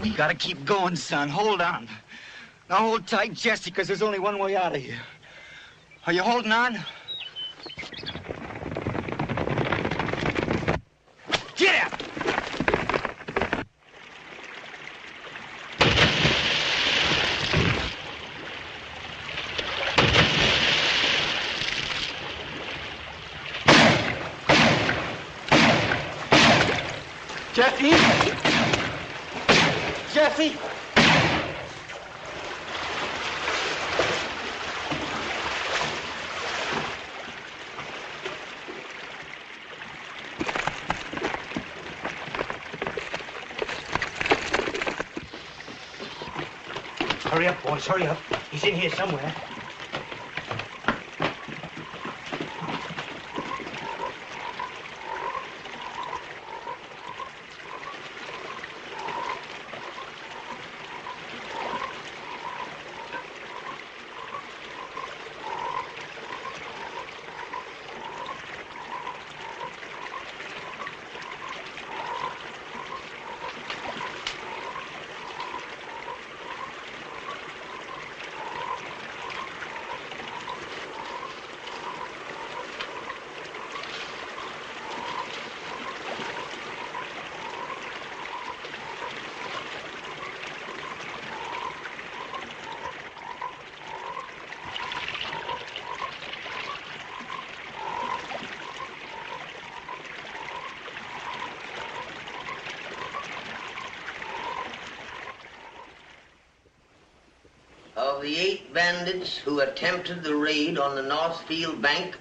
We gotta keep going, son. Hold on. Now hold tight, Jesse, because there's only one way out of here. Are you holding on? Get out! Jesse? Jesse? Hurry up, boys, hurry up. He's in here somewhere. Of the 8 bandits who attempted the raid on the Northfield Bank,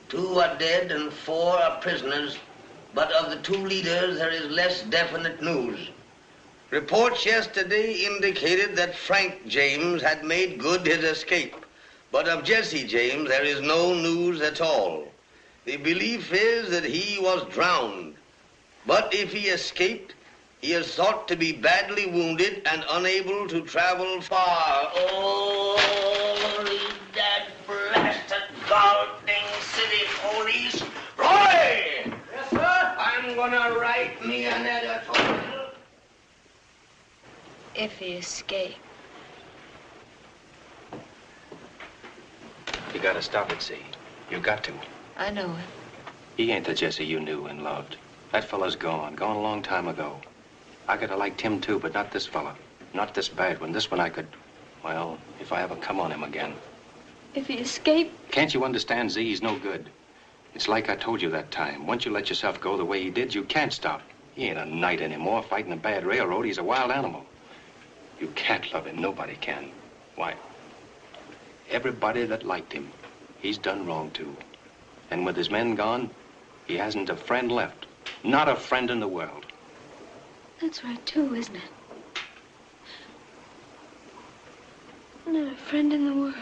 2 are dead and 4 are prisoners, but of the 2 leaders there is less definite news. Reports yesterday indicated that Frank James had made good his escape, but of Jesse James there is no news at all. The belief is that he was drowned, but if he escaped, he is thought to be badly wounded and unable to travel far. Oh, read that blasted golfing city police. Roy! Yes, sir? I'm gonna write me an editorial. If he escaped. You gotta stop it, see? You got to. I know it. He ain't the Jesse you knew and loved. That fella's gone a long time ago. I could have liked him too, but not this fella. Not this bad one. This one I could, well, if I ever come on him again. If he escaped? Can't you understand, Z? He's no good. It's like I told you that time. Once you let yourself go the way he did, you can't stop. He ain't a knight anymore fighting a bad railroad. He's a wild animal. You can't love him. Nobody can. Why? Everybody that liked him, he's done wrong to. And with his men gone, he hasn't a friend left. Not a friend in the world. That's right, too, isn't it? Not a friend in the world.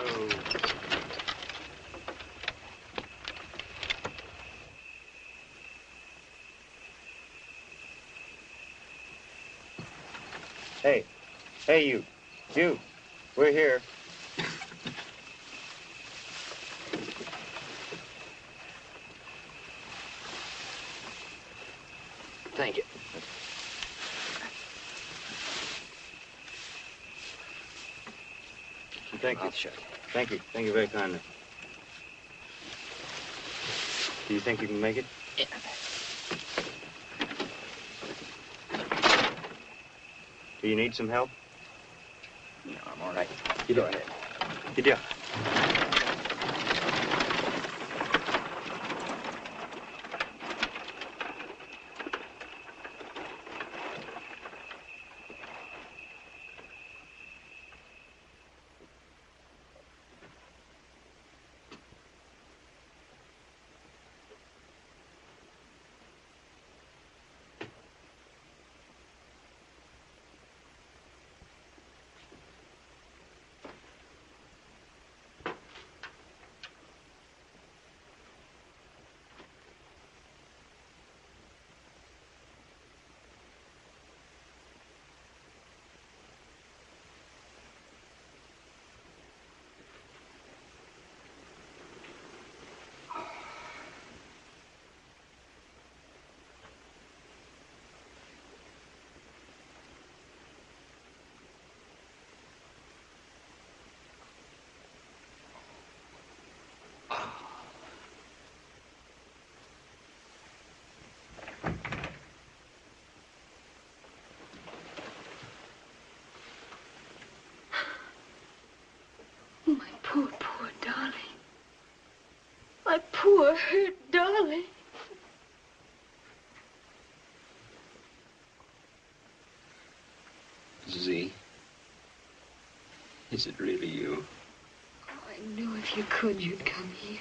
Oh, Hey. Hey, you. You. We're here. Thank you. Thank you. Thank you. Thank you very kindly. Do you think you can make it? Yeah. Do you need some help? No, I'm all right. You go ahead. You do. My poor, poor darling. My poor, hurt darling. Z, is it really you? Oh, I knew if you could, you'd come here.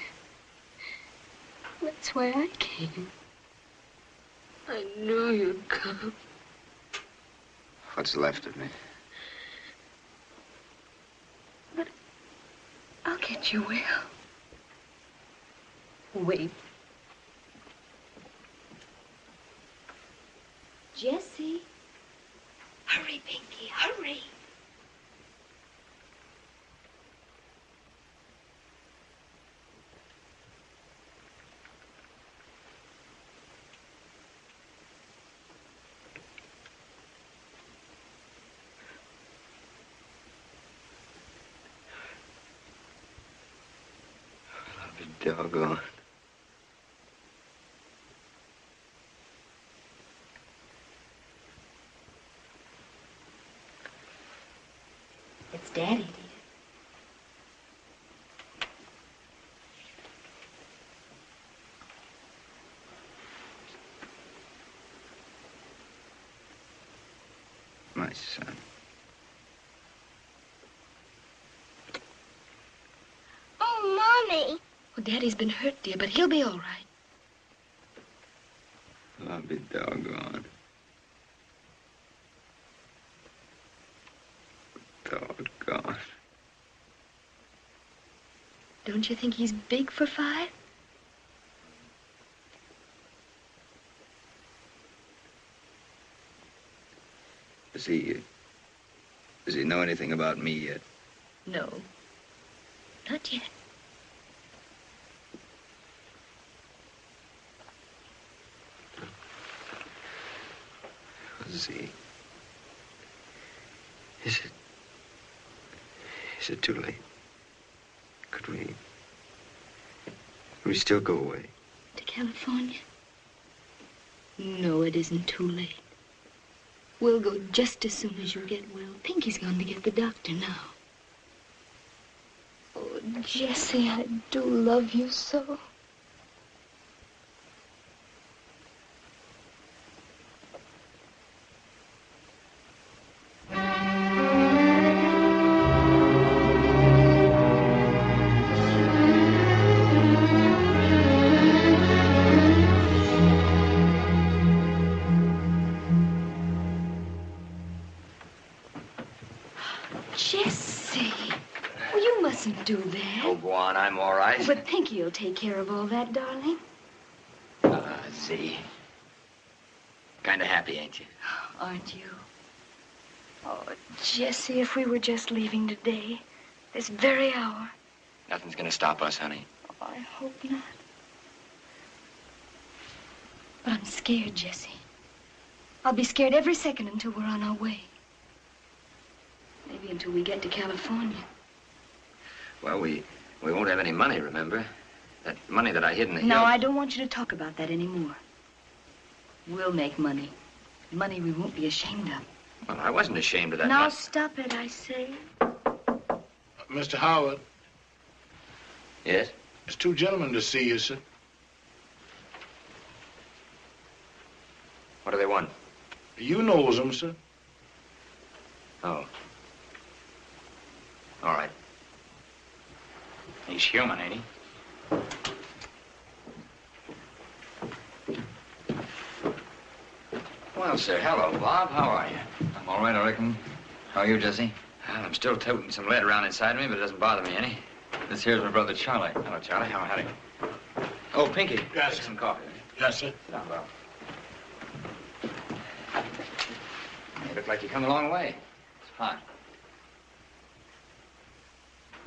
That's why I came. I knew you'd come. What's left of me? But I'll get you well. Wait. Jesse. Hurry, Pinky, hurry. I'll be doggone. It's Daddy, dear. My son. Oh, Mommy. Well, Daddy's been hurt, dear, but he'll be all right. I'll be doggone. Doggone. Don't you think he's big for 5? Does he know anything about me yet? No. Not yet. Z, is it too late? Could we still go away? To California? No, it isn't too late. We'll go just as soon as you get well. Pinky's gone to get the doctor now. Oh, Jesse, I do love you so. Jesse, well, you mustn't do that. Oh, go on. I'm all right. But Pinky'll take care of all that, darling. Z. Kind of happy, ain't you? Aren't you? Oh, Jesse, if we were just leaving today, this very hour. Nothing's gonna stop us, honey. Oh, I hope not. But I'm scared, Jesse. I'll be scared every second until we're on our way. Maybe until we get to California. Well, we won't have any money, remember? That money that I hid in the No, hills. I don't want you to talk about that anymore. We'll make money. Money we won't be ashamed of. Well, I wasn't ashamed of that Now money. stop it, I say. Mr. Howard. Yes? There's two gentlemen to see you, sir. What do they want? You knows them, sir. Oh. All right. He's human, ain't he? Well, sir, hello, Bob. How are you? I'm all right, I reckon. How are you, Jesse? Well, I'm still toting some lead around inside of me, but it doesn't bother me any. This here's my brother Charlie. Hello, Charlie. How are you? Oh, Pinky. Yes, Take some coffee. Yes, sir. Sit down, Bob. You look like you come a long way. It's hot.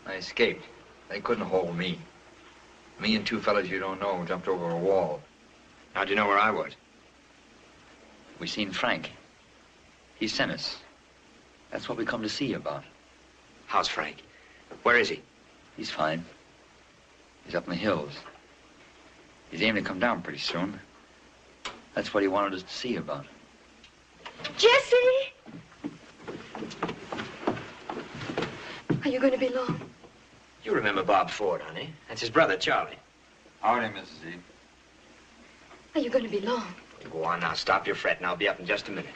I escaped. They couldn't hold me. Me and two fellas you don't know jumped over a wall. How'd you know where I was? We seen Frank. He sent us. That's what we come to see you about. How's Frank? Where is he? He's fine. He's up in the hills. He's aiming to come down pretty soon. That's what he wanted us to see you about. Jesse! Are you going to be long? You remember Bob Ford, honey. That's his brother, Charlie. Howdy, Mrs. E. Are you going to be long? Go on now. Stop your fretting. I'll be up in just a minute.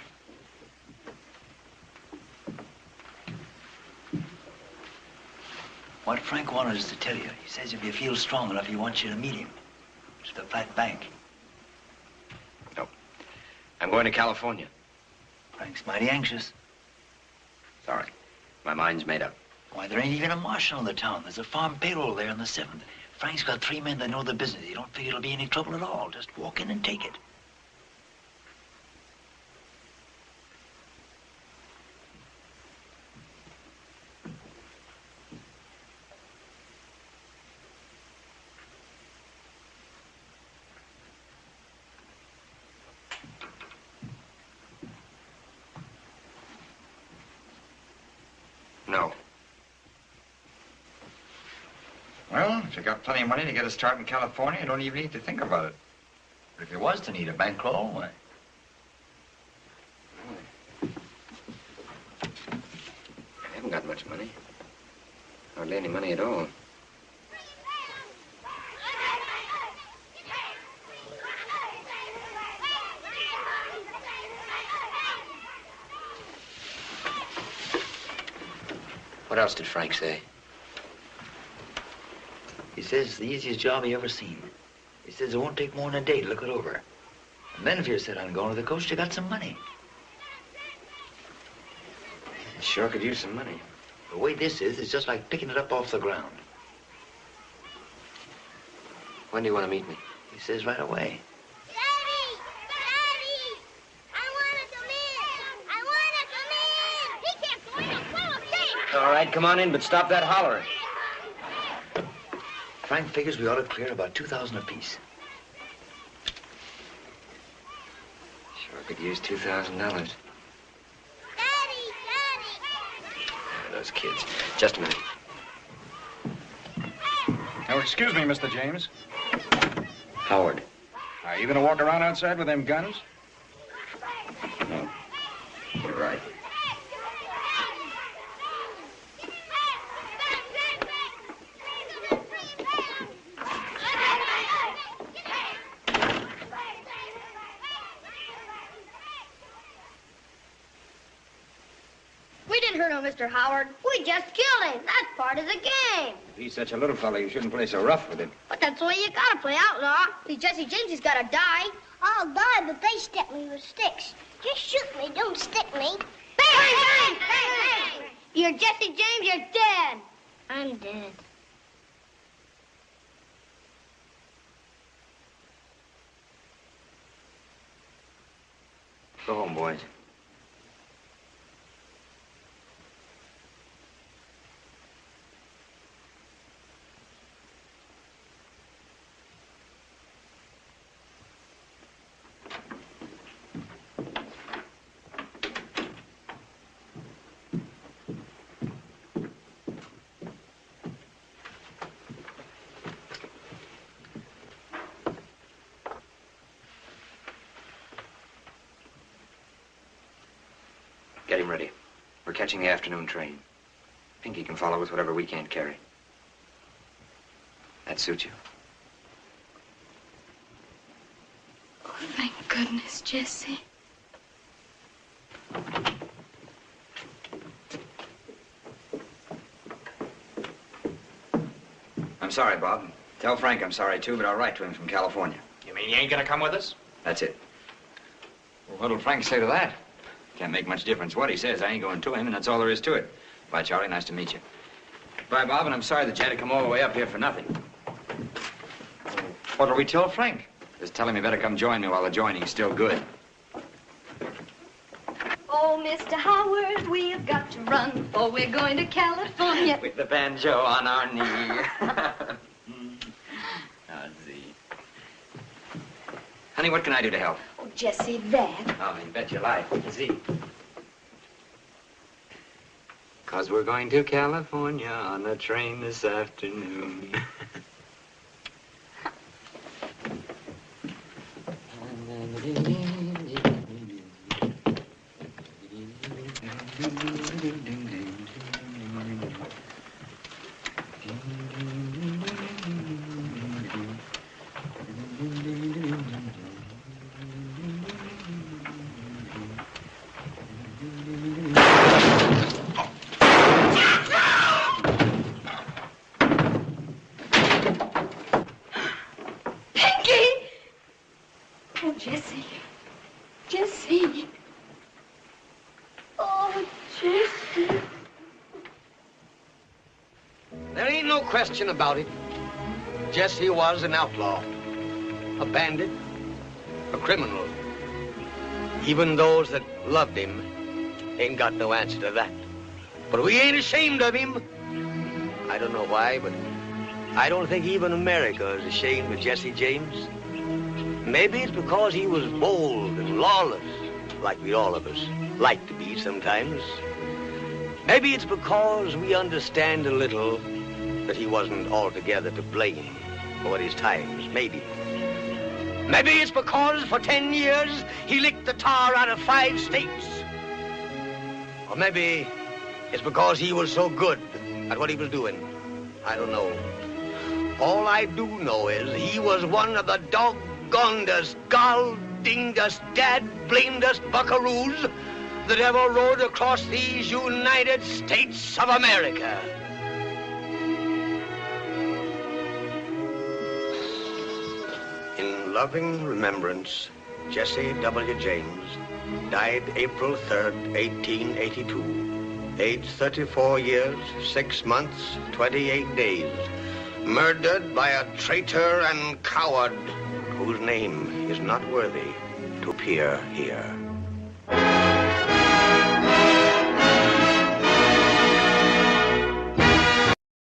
What Frank wanted us to tell you. He says if you feel strong enough, he wants you to meet him. It's the Flat Bank. No. I'm going to California. Frank's mighty anxious. Sorry. My mind's made up. Why, there ain't even a marshal in the town. There's a farm payroll there on the 7th. Frank's got 3 men that know the business. You don't figure it'll be any trouble at all. Just walk in and take it. No. Well, if you got plenty of money to get a start in California, you don't even need to think about it. But if you was to need a bankroll, why? I haven't got much money. Hardly any money at all. What else did Frank say? He says it's the easiest job he ever seen. He says it won't take more than a day to look it over. And then if you're set on going to the coast, you got some money. Sure could use some money. The way this is, it's just like picking it up off the ground. When do you want to meet me? He says right away. All right, come on in, but stop that hollering. Frank figures we ought to clear about 2,000 apiece. Sure could use $2,000. Those kids. Just a minute. Oh, excuse me, Mr. James. Howard. Are you going to walk around outside with them guns? No. You're right. We didn't hurt him, Mr. Howard. We just killed him. That's part of the game. If he's such a little fella, you shouldn't play so rough with him. But that's the way you gotta play outlaw. See, Jesse James, he's gotta die. I'll die, but they stick me with sticks. Just shoot me, don't stick me. Bang, bang, bang, bang. You're Jesse James, you're dead. I'm dead. Go home, boys. catching the afternoon train. Pinky can follow with whatever we can't carry. That suit you? Oh, thank goodness, Jesse. I'm sorry, Bob. Tell Frank I'm sorry, too, but I'll write to him from California. You mean you ain't gonna come with us? That's it. Well, what'll Frank say to that? Can't make much difference what he says. I ain't going to him, and that's all there is to it. Bye, Charlie. Nice to meet you. Bye, Bob, and I'm sorry that you had to come all the way up here for nothing. What'll we tell Frank? Just tell him he better come join me while the joining's still good. Oh, Mr. Howard, we've got to run, for we're going to California. With the banjo on our knee. Honey, what can I do to help? Oh, Jesse, that. Oh, you bet your life. See. 'Cause we're going to California on a train this afternoon. Jesse. Jesse. Oh, Jesse. There ain't no question about it. Jesse was an outlaw, a bandit, a criminal. Even those that loved him ain't got no answer to that. But we ain't ashamed of him. I don't know why, but I don't think even America is ashamed of Jesse James. Maybe it's because he was bold and lawless, like we all of us like to be sometimes. Maybe it's because we understand a little that he wasn't altogether to blame for what his times made him. Maybe it's because for 10 years he licked the tar out of 5 states. Or maybe it's because he was so good at what he was doing. I don't know. All I do know is he was one of the doggonedest, gall-dingedest, dad-blamedest buckaroos that ever rode across these United States of America. In loving remembrance, Jesse W. James died April 3rd, 1882, aged 34 years, 6 months, 28 days, murdered by a traitor and coward whose name is not worthy to appear here.